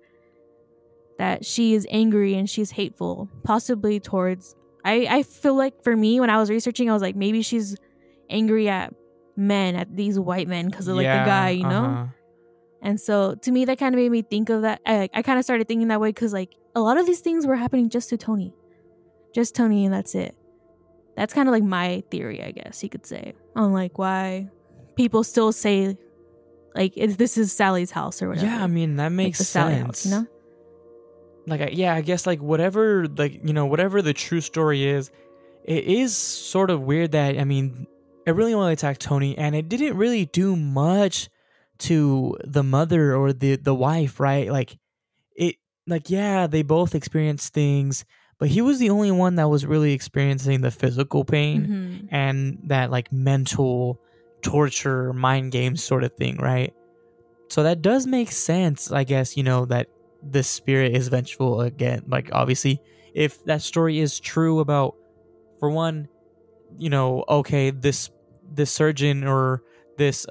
S2: that she is angry and she's hateful, possibly towards, I feel like for me when I was researching, I was like, maybe she's angry at men, at these white men because of like the guy, And so to me that kind of made me think of that. I kind of started thinking that way because like a lot of these things were happening just to Tony, and that's it. That's kind of like my theory, I guess you could say, on like why people still say like this is Sallie's house or whatever.
S1: Yeah, I mean that makes
S2: like
S1: sense.
S2: House,
S1: Like I guess like whatever whatever the true story is, it is sort of weird that it really only attacked Tony and it didn't really do much to the mother or the wife, right? Like it like, yeah, they both experienced things, but he was the only one that was really experiencing the physical pain
S2: Mm-hmm.
S1: and that like mental torture, mind games sort of thing, right? So that does make sense, I guess, that the spirit is vengeful again. Like, obviously, if that story is true about, for one, okay, this surgeon or this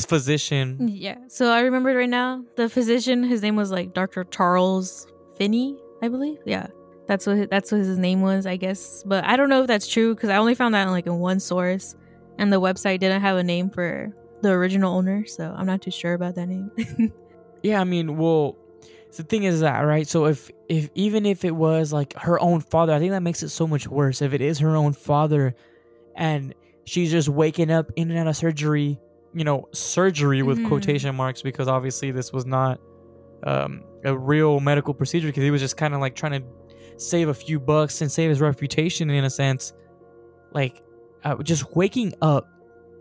S1: physician.
S2: Yeah. So I remember right now the physician. His name was like Dr. Charles Finney, I believe. Yeah, that's what his name was, I guess. But I don't know if that's true because I only found that in one source, and the website didn't have a name for the original owner, so I'm not too sure about that name.
S1: Yeah, I mean, well, the thing is that, right? So if even if it was like her own father, I think that makes it so much worse. If it is her own father and she's just waking up in and out of surgery, surgery with quotation marks, because obviously this was not a real medical procedure, because he was just kind of like trying to save a few bucks and save his reputation in a sense. Like, just waking up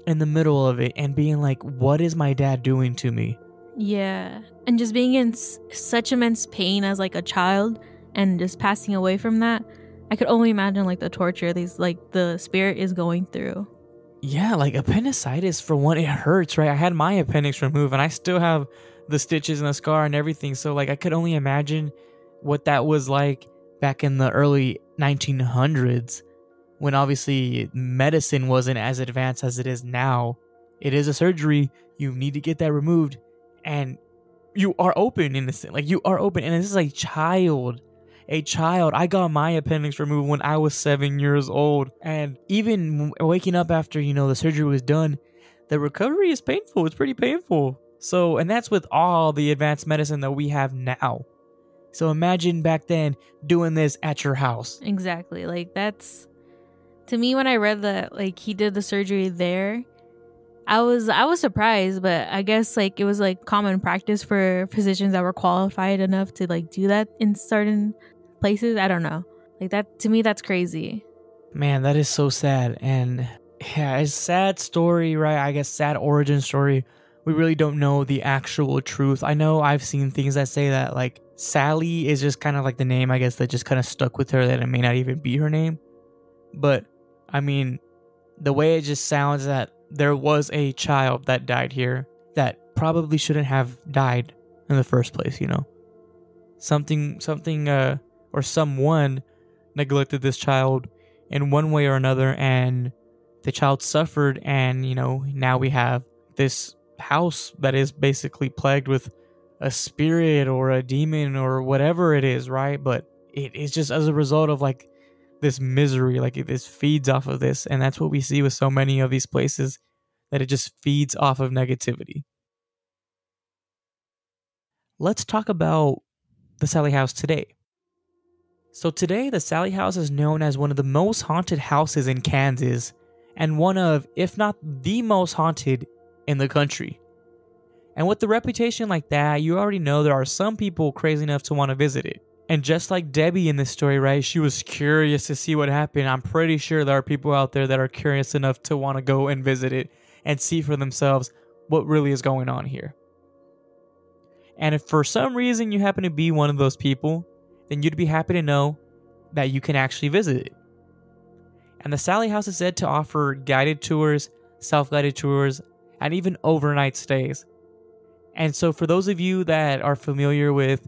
S1: in the middle of it and being like, what is my dad doing to me?
S2: Yeah, and just being in such immense pain as like a child and just passing away from that, I could only imagine like the torture the spirit is going through.
S1: Yeah, like appendicitis, for one, it hurts, right? I had my appendix removed and I still have the stitches and the scar and everything. So like I could only imagine what that was like back in the early 1900s, when obviously medicine wasn't as advanced as it is now. It is a surgery. You need to get that removed. And you are open in this, like you are open. And this is a child. I got my appendix removed when I was 7 years old. And even waking up after, the surgery was done, the recovery is painful. It's pretty painful. So, and that's with all the advanced medicine that we have now. So imagine back then doing this at your house.
S2: Exactly. Like that's, to me, when I read that like he did the surgery there, I was surprised, but I guess like it was like common practice for physicians that were qualified enough to like do that in certain places. I don't know. Like that, to me, that's crazy.
S1: Man, that is so sad. And yeah, it's a sad story, right? I guess sad origin story. We really don't know the actual truth. I know I've seen things that say that like Sallie is just kind of like the name, I guess, that just kind of stuck with her, that it may not even be her name. But I mean, the way it just sounds, that there was a child that died here that probably shouldn't have died in the first place, Something or someone neglected this child in one way or another, and the child suffered, and now we have this house that is basically plagued with a spirit or a demon or whatever it is, right? But it is just as a result of like this misery, like this feeds off of this. And that's what we see with so many of these places, that it just feeds off of negativity. Let's talk about the Sallie House today. So today, the Sallie House is known as one of the most haunted houses in Kansas, and one of, if not the most haunted in the country. And with the reputation like that, you already know there are some people crazy enough to want to visit it. And just like Debbie in this story, right? She was curious to see what happened. I'm pretty sure there are people out there that are curious enough to want to go and visit it and see for themselves what really is going on here. And if for some reason you happen to be one of those people, then you'd be happy to know that you can actually visit it. And the Sallie House is said to offer guided tours, self-guided tours, and even overnight stays. And so for those of you that are familiar with,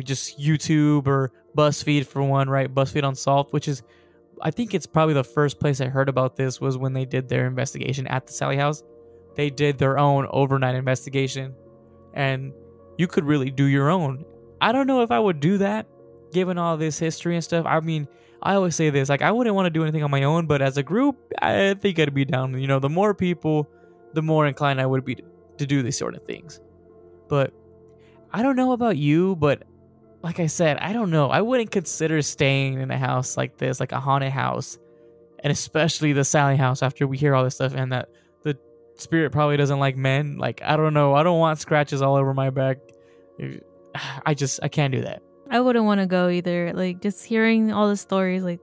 S1: just YouTube or BuzzFeed, for one, right? BuzzFeed Unsolved, which is, I think it's probably the first place I heard about this, was when they did their investigation at the Sallie House. They did their own overnight investigation, and you could really do your own. I don't know if I would do that, given all this history and stuff. I mean, I always say this, like, I wouldn't want to do anything on my own, but as a group, I think I'd be down. The more people, the more inclined I would be to do these sort of things. But I don't know about you, but like I said, I don't know. I wouldn't consider staying in a house like this, like a haunted house, and especially the Sallie House, after we hear all this stuff and that the spirit probably doesn't like men. Like, I don't know. I don't want scratches all over my back. I can't do that.
S2: I wouldn't want to go either. Like, just hearing all the stories, like,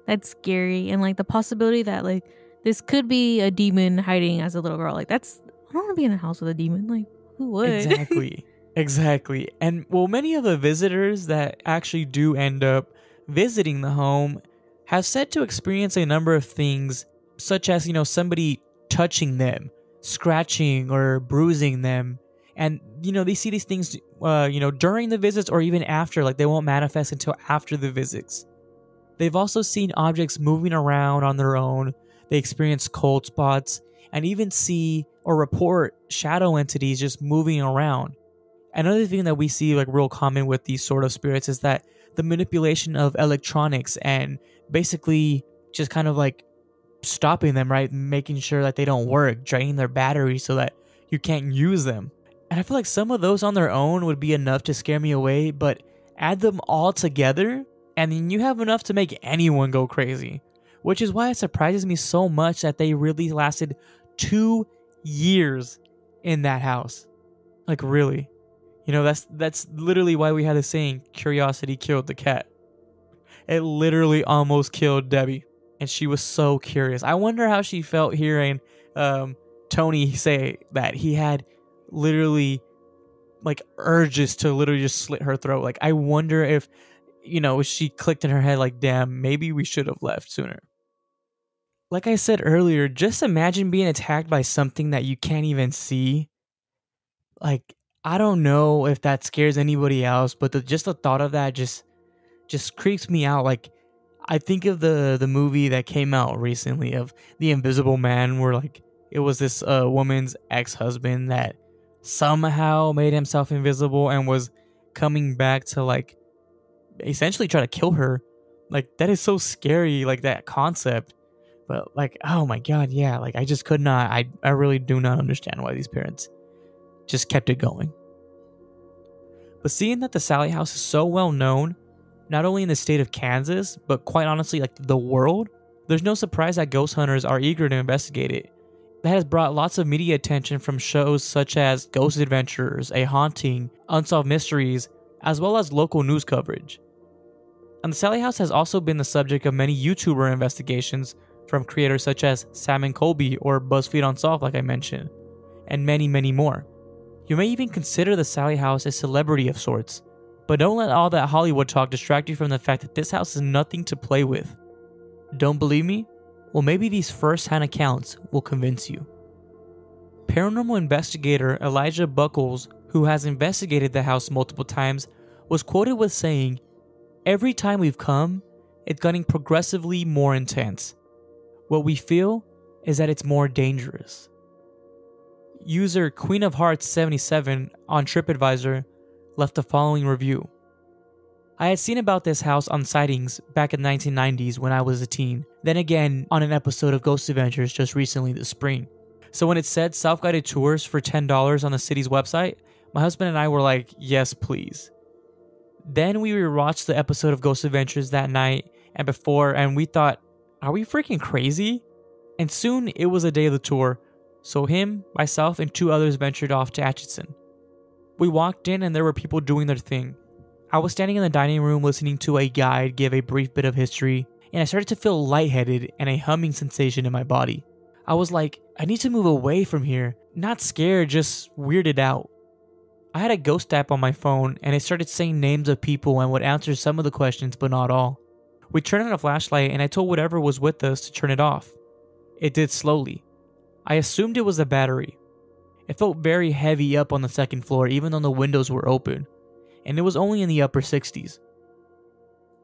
S2: that's scary. And like the possibility that like this could be a demon hiding as a little girl. Like, I don't want to be in a house with a demon. Like, who would?
S1: Exactly. Exactly. And well, many of the visitors that actually do end up visiting the home have said to experience a number of things, such as, somebody touching them, scratching or bruising them. And, they see these things, during the visits or even after, like they won't manifest until after the visits. They've also seen objects moving around on their own. They experience cold spots and even see or report shadow entities just moving around. Another thing that we see like real common with these sort of spirits is that the manipulation of electronics and basically just kind of like stopping them, right? Making sure that they don't work, draining their batteries so that you can't use them. And I feel like some of those on their own would be enough to scare me away, but add them all together and then you have enough to make anyone go crazy. Which is why it surprises me so much that they really lasted 2 years in that house. Like really. That's literally why we had the saying, curiosity killed the cat. It literally almost killed Debbie. And she was so curious. I wonder how she felt hearing Tony say that he had literally like urges to literally just slit her throat. Like I wonder if, she clicked in her head like, damn, maybe we should have left sooner. Like I said earlier, just imagine being attacked by something that you can't even see. Like, I don't know if that scares anybody else, but just the thought of that just creeps me out. Like, I think of the movie that came out recently of The Invisible Man, where like it was this woman's ex-husband that somehow made himself invisible and was coming back to like essentially try to kill her. Like that is so scary, like that concept. But like, oh my god, yeah, like I just could not. I really do not understand why these parents just kept it going. But seeing that the Sallie House is so well known, not only in the state of Kansas, but quite honestly, like the world, there's no surprise that ghost hunters are eager to investigate it. That has brought lots of media attention from shows such as Ghost Adventures, A Haunting, Unsolved Mysteries, as well as local news coverage. And the Sallie House has also been the subject of many YouTuber investigations from creators such as Sam and Colby or BuzzFeed Unsolved, like I mentioned, and many, many more. You may even consider the Sallie House a celebrity of sorts, but don't let all that Hollywood talk distract you from the fact that this house is nothing to play with. Don't believe me? Well, maybe these first-hand accounts will convince you. Paranormal investigator Elijah Buckles, who has investigated the house multiple times, was quoted with saying, "Every time we've come, it's getting progressively more intense. What we feel is that it's more dangerous." User Queen of Hearts 77 on TripAdvisor left the following review. "I had seen about this house on sightings back in the 1990s when I was a teen, then again on an episode of Ghost Adventures just recently this spring. So when it said self-guided tours for $10 on the city's website, my husband and I were like, yes please. Then we rewatched the episode of Ghost Adventures that night and before, and we thought, are we freaking crazy? And soon it was a day of the tour, so him, myself, and 2 others ventured off to Atchison. We walked in and there were people doing their thing. I was standing in the dining room listening to a guide give a brief bit of history, and I started to feel lightheaded and a humming sensation in my body. I was like, I need to move away from here. Not scared, just weirded out. I had a ghost app on my phone and it started saying names of people and would answer some of the questions but not all. We turned on a flashlight and I told whatever was with us to turn it off. It did slowly. I assumed it was the battery. It felt very heavy up on the second floor even though the windows were open, and it was only in the upper 60s.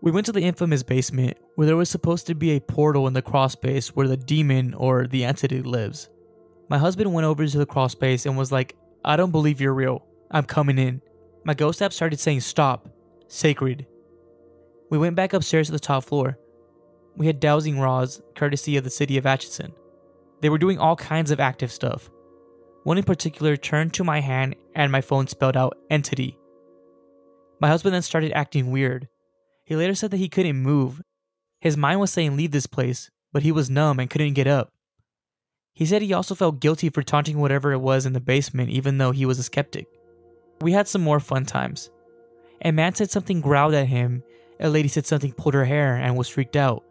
S1: We went to the infamous basement where there was supposed to be a portal in the crawl space where the demon or the entity lives. My husband went over to the crawl space and was like, I don't believe you're real. I'm coming in. My ghost app started saying stop. Sacred. We went back upstairs to the top floor. We had dowsing rods, courtesy of the city of Atchison. They were doing all kinds of active stuff. One in particular turned to my hand and my phone spelled out entity. My husband then started acting weird. He later said that he couldn't move. His mind was saying leave this place, but he was numb and couldn't get up. He said he also felt guilty for taunting whatever it was in the basement even though he was a skeptic. We had some more fun times. A man said something growled at him, a lady said something pulled her hair and was freaked out.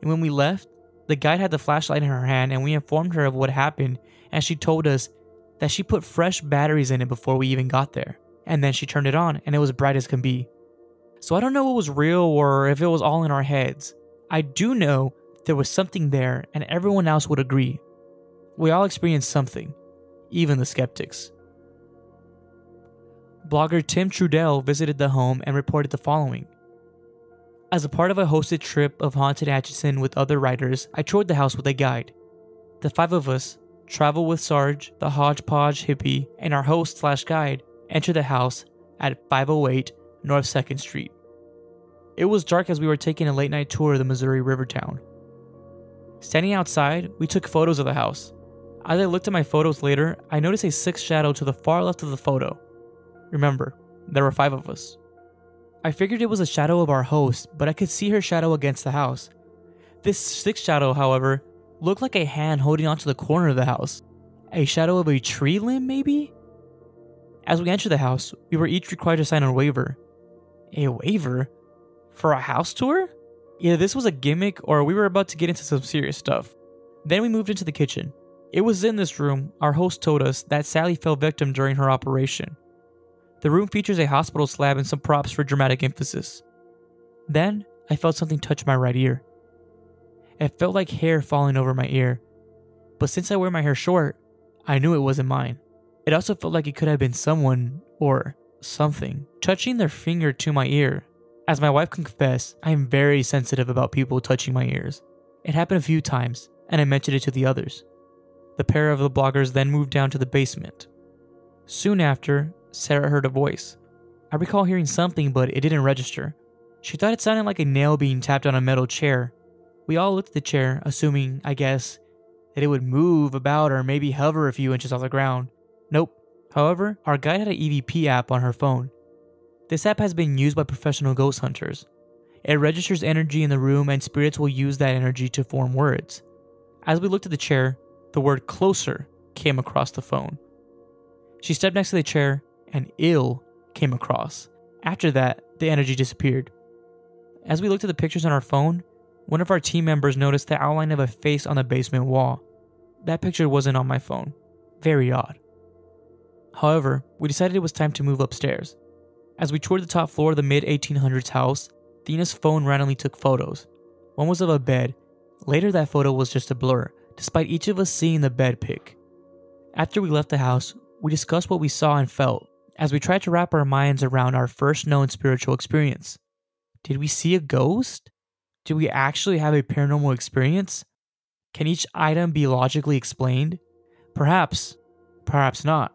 S1: And when we left, the guide had the flashlight in her hand and we informed her of what happened and she told us that she put fresh batteries in it before we even got there. and then she turned it on and it was bright as can be. So I don't know what was real or if it was all in our heads. I do know there was something there and everyone else would agree. We all experienced something, even the skeptics. Blogger Tim Trudell visited the home and reported the following. As a part of a hosted trip of Haunted Atchison with other writers, I toured the house with a guide. The 5 of us, Travel with Sarge, the hodgepodge hippie, and our host/guide, entered the house at 508 North 2nd Street. It was dark as we were taking a late night tour of the Missouri River town. Standing outside, we took photos of the house. As I looked at my photos later, I noticed a 6th shadow to the far left of the photo. Remember, there were 5 of us. I figured it was a shadow of our host, but I could see her shadow against the house. This 6th shadow, however, looked like a hand holding onto the corner of the house. A shadow of a tree limb, maybe? As we entered the house, we were each required to sign a waiver. A waiver? For a house tour? Either this was a gimmick or we were about to get into some serious stuff. Then we moved into the kitchen. It was in this room our host told us that Sallie fell victim during her operation. The room features a hospital slab and some props for dramatic emphasis. Then, I felt something touch my right ear. It felt like hair falling over my ear, but since I wear my hair short, I knew it wasn't mine. It also felt like it could have been someone, or something, touching their finger to my ear. As my wife can confess, I am very sensitive about people touching my ears. It happened a few times, and I mentioned it to the others. The pair of the bloggers then moved down to the basement. Soon after, Sarah heard a voice. I recall hearing something, but it didn't register. She thought it sounded like a nail being tapped on a metal chair. We all looked at the chair, assuming, I guess, that it would move about or maybe hover a few inches off the ground. Nope. However, our guide had an EVP app on her phone. This app has been used by professional ghost hunters. It registers energy in the room and spirits will use that energy to form words. As we looked at the chair, the word closer came across the phone. She stepped next to the chair and ill came across. After that, the energy disappeared. As we looked at the pictures on our phone, one of our team members noticed the outline of a face on the basement wall. That picture wasn't on my phone. Very odd. However, we decided it was time to move upstairs. As we toured the top floor of the mid-1800s house, Thena's phone randomly took photos. One was of a bed. Later that photo was just a blur, despite each of us seeing the bed pic. After we left the house, we discussed what we saw and felt, as we tried to wrap our minds around our first known spiritual experience. Did we see a ghost? Did we actually have a paranormal experience? Can each item be logically explained? Perhaps. Perhaps not.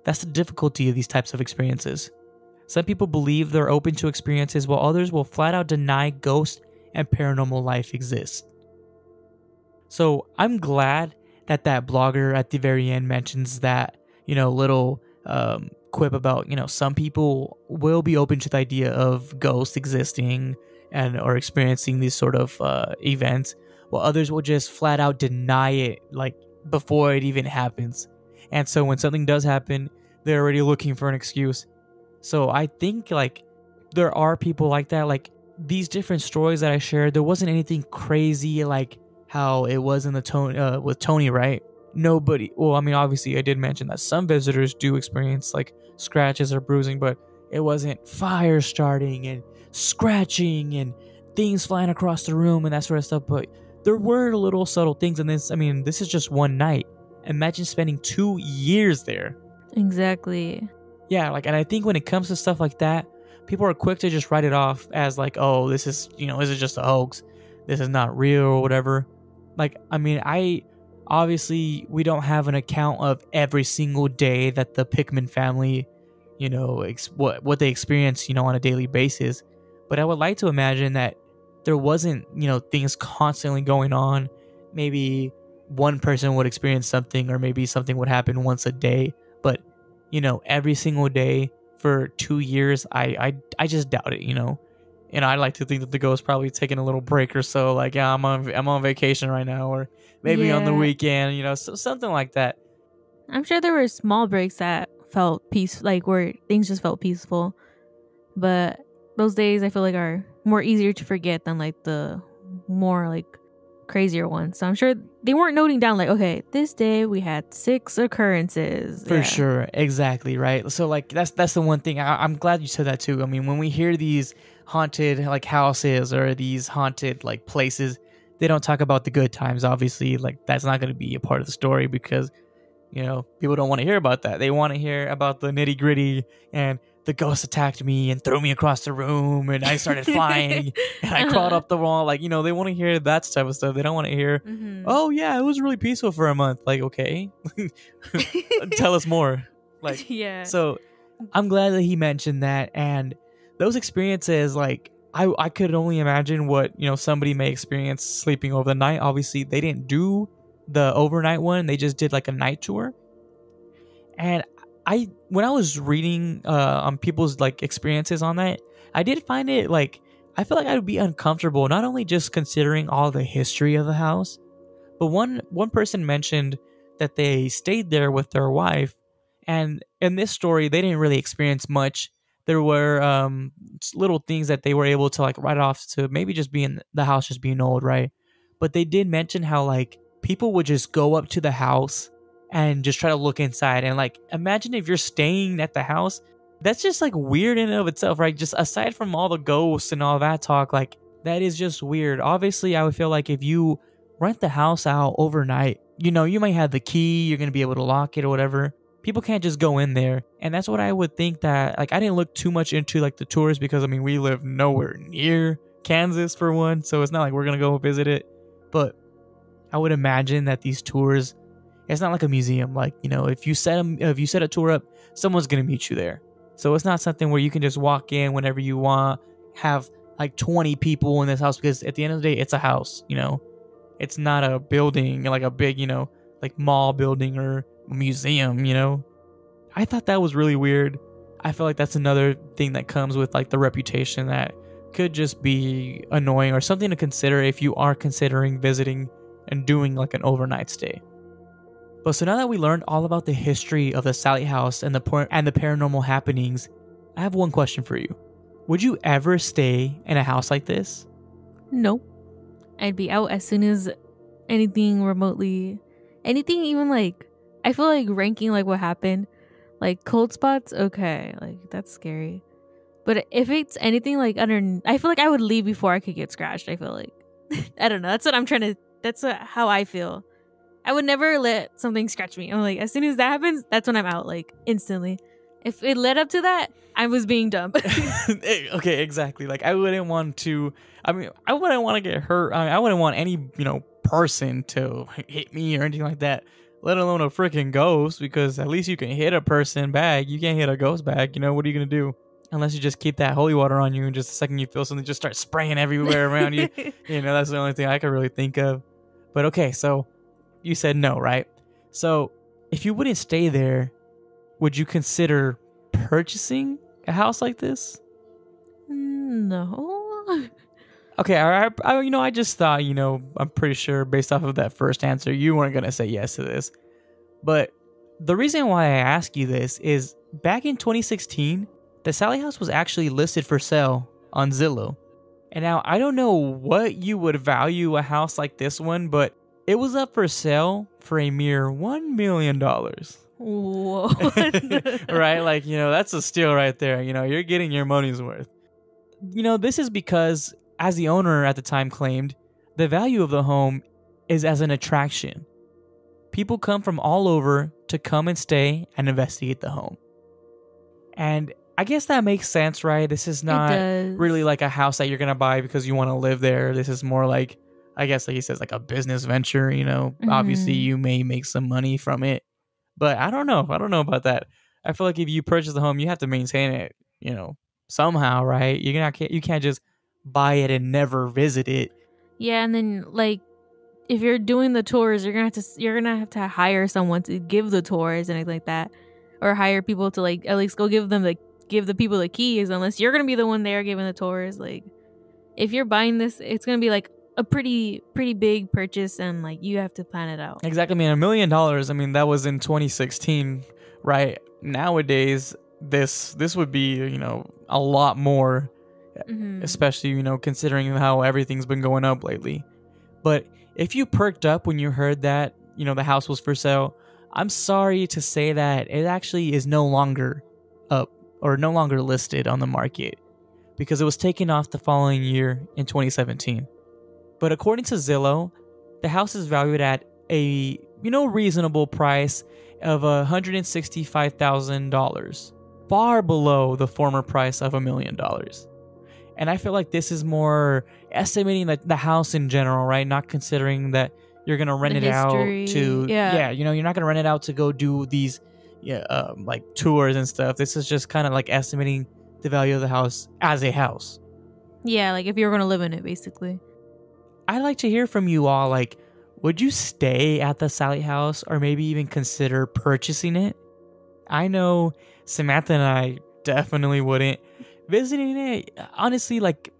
S1: That's the difficulty of these types of experiences. Some people believe they're open to experiences while others will flat out deny ghosts and paranormal life exists. So I'm glad that blogger at the very end mentions that, little quip about, some people will be open to the idea of ghosts existing and or experiencing these sort of events, while others will just flat out deny it, like before it even happens. And so when something does happen, they're already looking for an excuse. So I think there are people like that. Like these different stories that I shared, there wasn't anything crazy like how it was in the with Tony, right? Nobody. Well, I mean, obviously, I did mention that some visitors do experience like scratches or bruising, but it wasn't fire starting and scratching and things flying across the room and that sort of stuff. But there were little subtle things, and this is just one night. Imagine spending 2 years there.
S2: Exactly.
S1: Yeah, and I think when it comes to stuff like that, people are quick to just write it off as like, oh, this is just a hoax. This is not real or whatever. Obviously, we don't have an account of every single day that the Pickman family, what they experience, on a daily basis. But I would like to imagine that there wasn't, things constantly going on. Maybe one person would experience something, or maybe something would happen once a day. But, every single day for 2 years, I just doubt it, And I like to think that the ghost probably taking a little break or so, like, yeah, I'm on vacation right now, or maybe on the weekend, something like that.
S2: I'm sure there were small breaks that felt where things just felt peaceful, but those days I feel like are more easier to forget than like the more like crazier ones. So I'm sure they weren't noting down like, okay, this day we had 6 occurrences.
S1: For sure. Exactly, right? So like that's the one thing. I'm glad you said that too. I mean, when we hear these haunted like houses or these haunted like places, they don't talk about the good times, obviously. Like that's not going to be a part of the story because people don't want to hear about that. They want to hear about the nitty gritty and the ghost attacked me and threw me across the room and I started flying and I crawled up the wall. Like, they want to hear that type of stuff. They don't want to hear, oh yeah, it was really peaceful for a month. Like, okay, tell us more. Like,
S2: yeah.
S1: So I'm glad that he mentioned that. And those experiences, like, I could only imagine what, somebody may experience sleeping over the night. Obviously, they didn't do the overnight one. They just did like a night tour. And when I was reading on people's like experiences on that, I did find it like, I feel like I would be uncomfortable, not only just considering all the history of the house, but one person mentioned that they stayed there with their wife. And in this story, they didn't really experience much. There were little things that they were able to like write off to maybe just being the house just being old, right? But they did mention how like people would just go up to the house and just try to look inside. And like, imagine if you're staying at the house. That's just like weird in and of itself, right? Just aside from all the ghosts and all that talk, like that is just weird. Obviously, I would feel like if you rent the house out overnight, you might have the key, you're going to be able to lock it or whatever. People can't just go in there. And that's what I would think that, like, I didn't look too much into like the tours because, I mean, we live nowhere near Kansas for one. So it's not like we're going to go visit it. But I would imagine that these tours, it's not like a museum. Like, if you set a tour up, someone's going to meet you there. So it's not something where you can just walk in whenever you want, have like 20 people in this house, because at the end of the day, it's a house, It's not a building, like a big, like mall building or museum, I thought that was really weird. I feel like that's another thing that comes with like the reputation that could just be annoying or something to consider if you are considering visiting and doing like an overnight stay. But so now that we learned all about the history of the Sallie House and the paranormal happenings, I have one question for you. Would you ever stay in a house like this?
S2: No. I'd be out as soon as anything even like, I feel like ranking like what happened, like cold spots, okay, like that's scary. But if it's anything like I feel like I would leave before I could get scratched. I feel like, I don't know. That's how I feel. I would never let something scratch me. I'm like, as soon as that happens, that's when I'm out, like instantly. If it led up to that, I was being dumb.
S1: Okay, exactly. Like I wouldn't want to get hurt. I wouldn't want any, person to hit me or anything like that, let alone a freaking ghost, because at least you can hit a person bag. You can't hit a ghost bag. What are you going to do? Unless you just keep that holy water on you and just the second you feel something, just start spraying everywhere around you. That's the only thing I could really think of. But okay, so you said no, right? So if you wouldn't stay there, would you consider purchasing a house like this?
S2: No.
S1: Okay, I just thought, I'm pretty sure based off of that first answer, you weren't going to say yes to this. But the reason why I ask you this is back in 2016, the Sallie House was actually listed for sale on Zillow. And now I don't know what you would value a house like this one, but it was up for sale for a mere $1 million.
S2: Whoa.
S1: Right? Like, that's a steal right there. You're getting your money's worth. This is because, as the owner at the time claimed, the value of the home is as an attraction. People come from all over to come and stay and investigate the home. And I guess that makes sense, right? This is not really like a house that you're going to buy because you want to live there. This is more like, I guess, like he says, like a business venture, Obviously, you may make some money from it. But I don't know. I don't know about that. I feel like if you purchase the home, you have to maintain it, somehow, right? You can't just buy it and never visit it.
S2: Yeah, and then like if you're doing the tours, you're gonna have to hire someone to give the tours and anything like that, or hire people to like at least go give the people the keys. Unless you're gonna be the one there giving the tours. Like if you're buying this, it's gonna be like a pretty big purchase, and like you have to plan it out.
S1: Exactly. I mean, $1 million. I mean, that was in 2016, right? Nowadays, this would be a lot more, especially considering how everything's been going up lately. But If you perked up when you heard that, the house was for sale, I'm sorry to say that it actually is no longer up or no longer listed on the market because it was taken off the following year in 2017. But according to Zillow, the house is valued at a reasonable price of $165,000, far below the former price of $1 million. And I feel like this is more estimating the house in general, right? Not considering that you're gonna rent it out to you're not gonna rent it out to go do these like tours and stuff. This is just kind of like estimating the value of the house as a house.
S2: Yeah, like if you were gonna live in it, basically.
S1: I'd like to hear from you all. Like, would you stay at the Sallie House or maybe even consider purchasing it? I know Samantha and I definitely wouldn't. Visiting it, honestly, like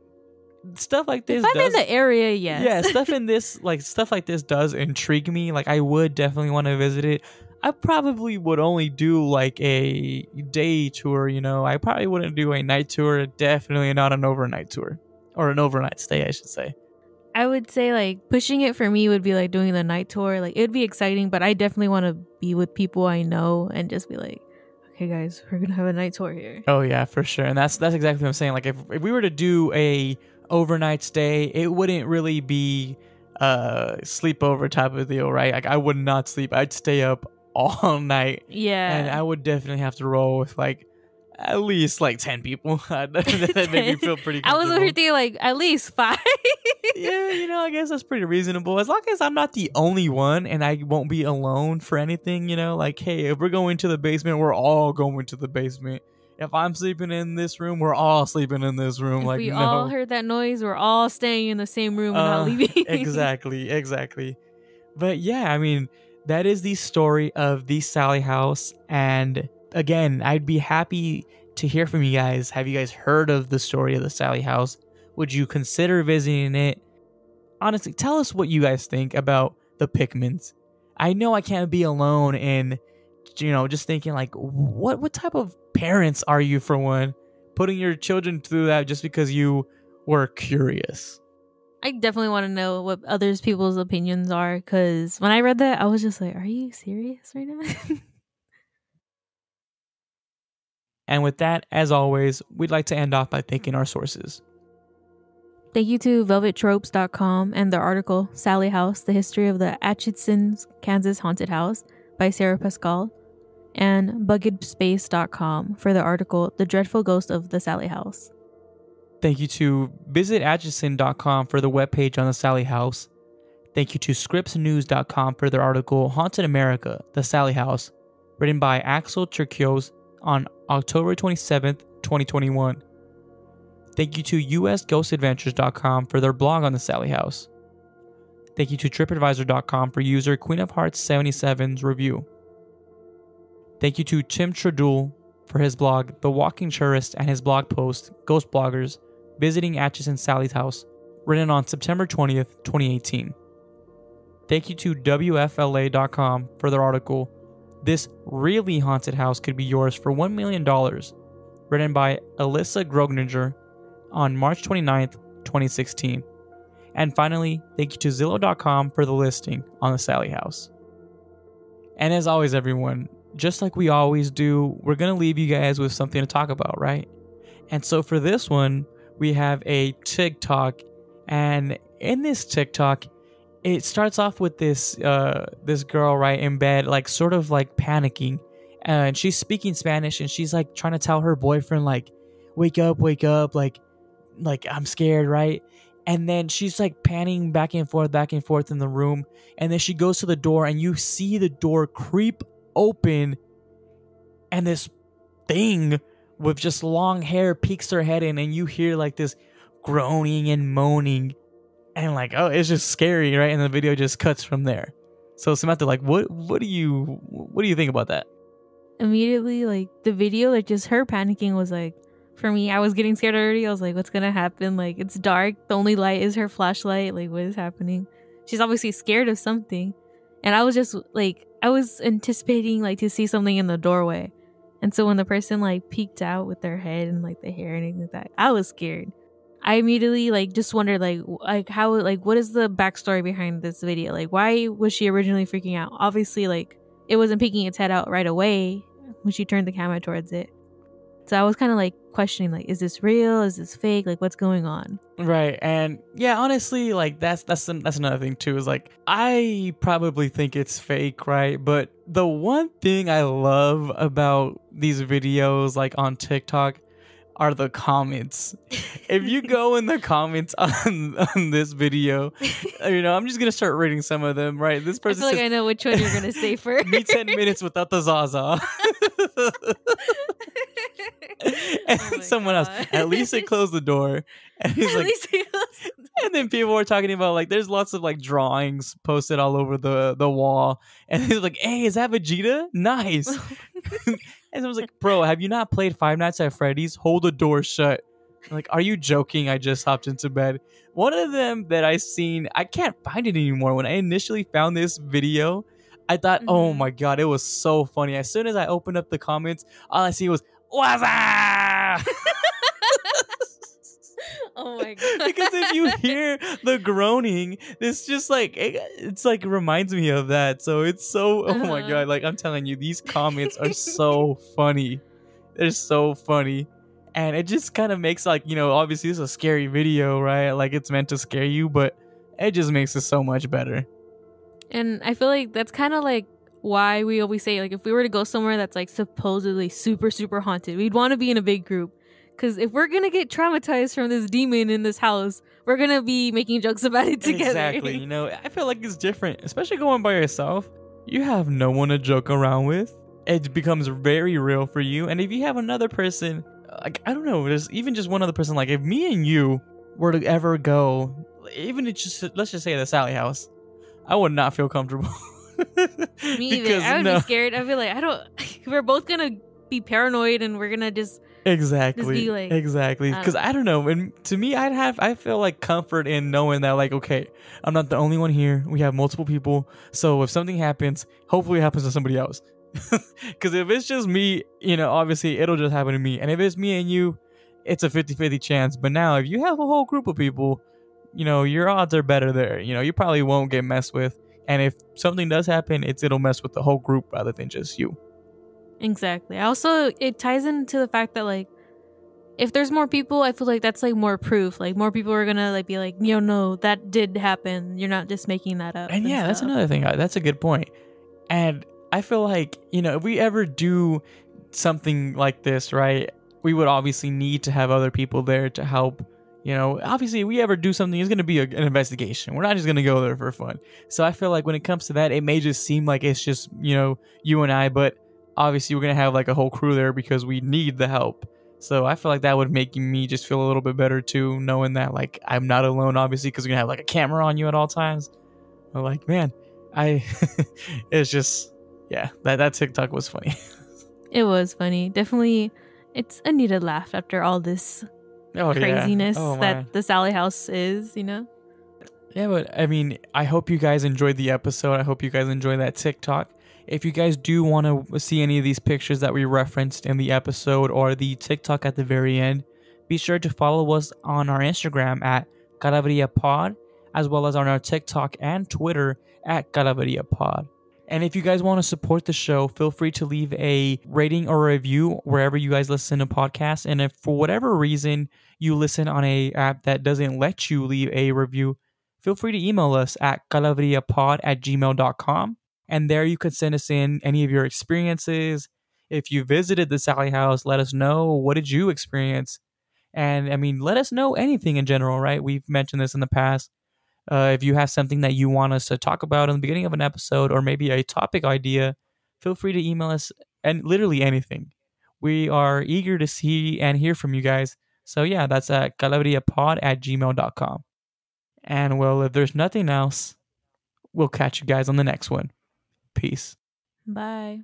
S1: stuff like this.
S2: If I'm in the area, yes.
S1: Yeah, stuff like this does intrigue me. Like, I would definitely want to visit it. I probably would only do like a day tour. I probably wouldn't do a night tour. Definitely not an overnight tour or an overnight stay, I should say.
S2: I would say like pushing it for me would be like doing the night tour. Like, it'd be exciting, but I definitely want to be with people I know and just be like, okay, guys, we're gonna have a night tour here.
S1: Oh yeah, for sure. And that's exactly what I'm saying. Like, if we were to do a overnight stay, it wouldn't really be a sleepover type of deal, right? Like, I would not sleep. I'd stay up all night.
S2: Yeah.
S1: And I would definitely have to roll with like at least like 10 people. That made me feel pretty comfortable.
S2: I was over here thinking like at least 5.
S1: Yeah, I guess that's pretty reasonable. As long as I'm not the only one and I won't be alone for anything, like, hey, if we're going to the basement, we're all going to the basement. If I'm sleeping in this room, we're all sleeping in this room.
S2: If
S1: like,
S2: we
S1: no.
S2: all heard that noise, we're all staying in the same room and not leaving.
S1: Exactly. But yeah, I mean, that is the story of the Sallie House. And again, I'd be happy to hear from you guys. Have you guys heard of the story of the Sallie House? Would you consider visiting it? Honestly, tell us what you guys think about the Pickmans. I know I can't be alone in, just thinking like, what type of parents are you, for one, putting your children through that just because you were curious?
S2: I definitely want to know what others people's opinions are, because when I read that, I was just like, are you serious right now?
S1: And with that, as always, we'd like to end off by thanking our sources.
S2: Thank you to velvettropes.com and their article, Sallie House, The History of the Atchison, Kansas Haunted House by Sarah Pascal, and buggedspace.com for the article, The Dreadful Ghost of the Sallie House.
S1: Thank you to visitAtchison.com for the webpage on the Sallie House. Thank you to scriptsnews.com for their article, Haunted America, The Sallie House, written by Axel Turkios on October 27th, 2021. Thank you to usghostadventures.com for their blog on the Sallie House. Thank you to tripadvisor.com for user Queen of Hearts 77's review. Thank you to Tim Tradul for his blog, The Walking Tourist, and his blog post, Ghost Bloggers, Visiting Atchison Sallie's House, written on September 20th, 2018. Thank you to WFLA.com for their article, This Really Haunted House Could Be Yours for $1 million, written by Alyssa Grogninger on March 29th, 2016. And finally, thank you to Zillow.com for the listing on the Sallie House. And as always, everyone, just like we always do, we're going to leave you guys with something to talk about, right? And so for this one, we have a TikTok. And in this TikTok, it starts off with this girl, right, in bed, like sort of like panicking. And she's speaking Spanish and she's like trying to tell her boyfriend, like, wake up, like I'm scared, right? And then she's like panning back and forth in the room. And then she goes to the door and you see the door creep open. And this thing with just long hair peeks her head in. And you hear like this groaning and moaning. And like, oh, it's just scary, right? And the video just cuts from there. So Samantha, like, what do you think about that?
S2: Immediately, like, the video, like, just her panicking was like, for me, I was getting scared already. I was like, what's gonna happen? Like, it's dark. The only light is her flashlight. Like, what is happening? She's obviously scared of something. And I was just like, I was anticipating like to see something in the doorway. And so when the person like peeked out with their head and like the hair and anything like that, I was scared. I immediately like just wondered like how like what is the backstory behind this video? Like why was she originally freaking out? Obviously, like it wasn't peeking its head out right away when she turned the camera towards it. So I was kind of like questioning, like, is this real? Is this fake? Like, what's going on?
S1: Right. And yeah, honestly, like that's another thing too, is like I probably think it's fake, right? But the one thing I love about these videos like on TikTok are the comments. If you go in the comments on this video, I'm just gonna start reading some of them. Right, this
S2: I
S1: person
S2: feel like
S1: says,
S2: I know which one you're gonna say first.
S1: "Me 10 minutes without the Zaza." And
S2: Oh my
S1: someone else,
S2: God.
S1: at least they closed the door. And he's
S2: At
S1: like,
S2: least he was-
S1: and then people were talking about like there's lots of like drawings posted all over the wall, and he's like, "Hey, is that Vegeta? Nice." And I was like, "Bro, have you not played Five Nights at Freddy's? Hold the door shut." I'm like, are you joking? I just hopped into bed. One of them that I seen, I can't find it anymore. When I initially found this video, I thought, oh my God, it was so funny. As soon as I opened up the comments, all I see was Waza.
S2: Oh my God.
S1: Because if you hear the groaning, it's just like it's like reminds me of that. So it's so oh my God, like I'm telling you, these comments are so funny. They're so funny. And it just kind of makes like, obviously it's a scary video, right? Like it's meant to scare you, but it just makes it so much better.
S2: And I feel like that's kind of like why we always say, like, if we were to go somewhere that's like supposedly super, super haunted, we'd want to be in a big group. Because if we're going to get traumatized from this demon in this house, we're going to be making jokes about it together.
S1: Exactly. I feel like it's different, especially going by yourself. You have no one to joke around with. It becomes very real for you. And if you have another person, like, I don't know, there's even just one other person, like if me and you were to ever go, even if let's just say the Sallie House, I would not feel comfortable.
S2: Me either. I would be scared. I'd be like, we're both going to be paranoid and we're going to just...
S1: Exactly.
S2: Like,
S1: exactly. Because I don't know. And to me, I feel like comfort in knowing that, like, okay, I'm not the only one here. We have multiple people. So if something happens, hopefully it happens to somebody else. Because if it's just me, obviously it'll just happen to me. And if it's me and you, it's a 50-50 chance. But now if you have a whole group of people, your odds are better there. You probably won't get messed with. And if something does happen, it'll mess with the whole group rather than just you.
S2: Exactly. Also, it ties into the fact that, like, if there's more people, I feel like that's like more proof. Like, more people are gonna like be like, no, that did happen. You're not just making that up.
S1: And yeah, that's another thing. That's a good point. And I feel like, if we ever do something like this, right, we would obviously need to have other people there to help. Obviously, if we ever do something, it's going to be an investigation. We're not just going to go there for fun. So I feel like when it comes to that, it may just seem like it's just, you and I, but obviously we're going to have like a whole crew there because we need the help. So I feel like that would make me just feel a little bit better too, knowing that like I'm not alone, obviously, because we're going to have like a camera on you at all times. But like, man, it's just, yeah, that TikTok was funny.
S2: It was funny. Definitely, it's a needed laugh after all this craziness that the Sallie House is, Yeah,
S1: but I mean, I hope you guys enjoyed the episode. I hope you guys enjoyed that TikTok. If you guys do want to see any of these pictures that we referenced in the episode or the TikTok at the very end, be sure to follow us on our Instagram at calaveriapod, as well as on our TikTok and Twitter at calaveriapod. And if you guys want to support the show, feel free to leave a rating or a review wherever you guys listen to podcasts. And if for whatever reason you listen on a app that doesn't let you leave a review, feel free to email us at calaveriapod@gmail.com. And there you could send us in any of your experiences. If you visited the Sallie House, let us know, what did you experience? And I mean, let us know anything in general, right? We've mentioned this in the past. If you have something that you want us to talk about in the beginning of an episode or maybe a topic idea, feel free to email us and literally anything. We are eager to see and hear from you guys. So yeah, that's at calaveriapod@gmail.com. And well, if there's nothing else, we'll catch you guys on the next one. Peace.
S2: Bye.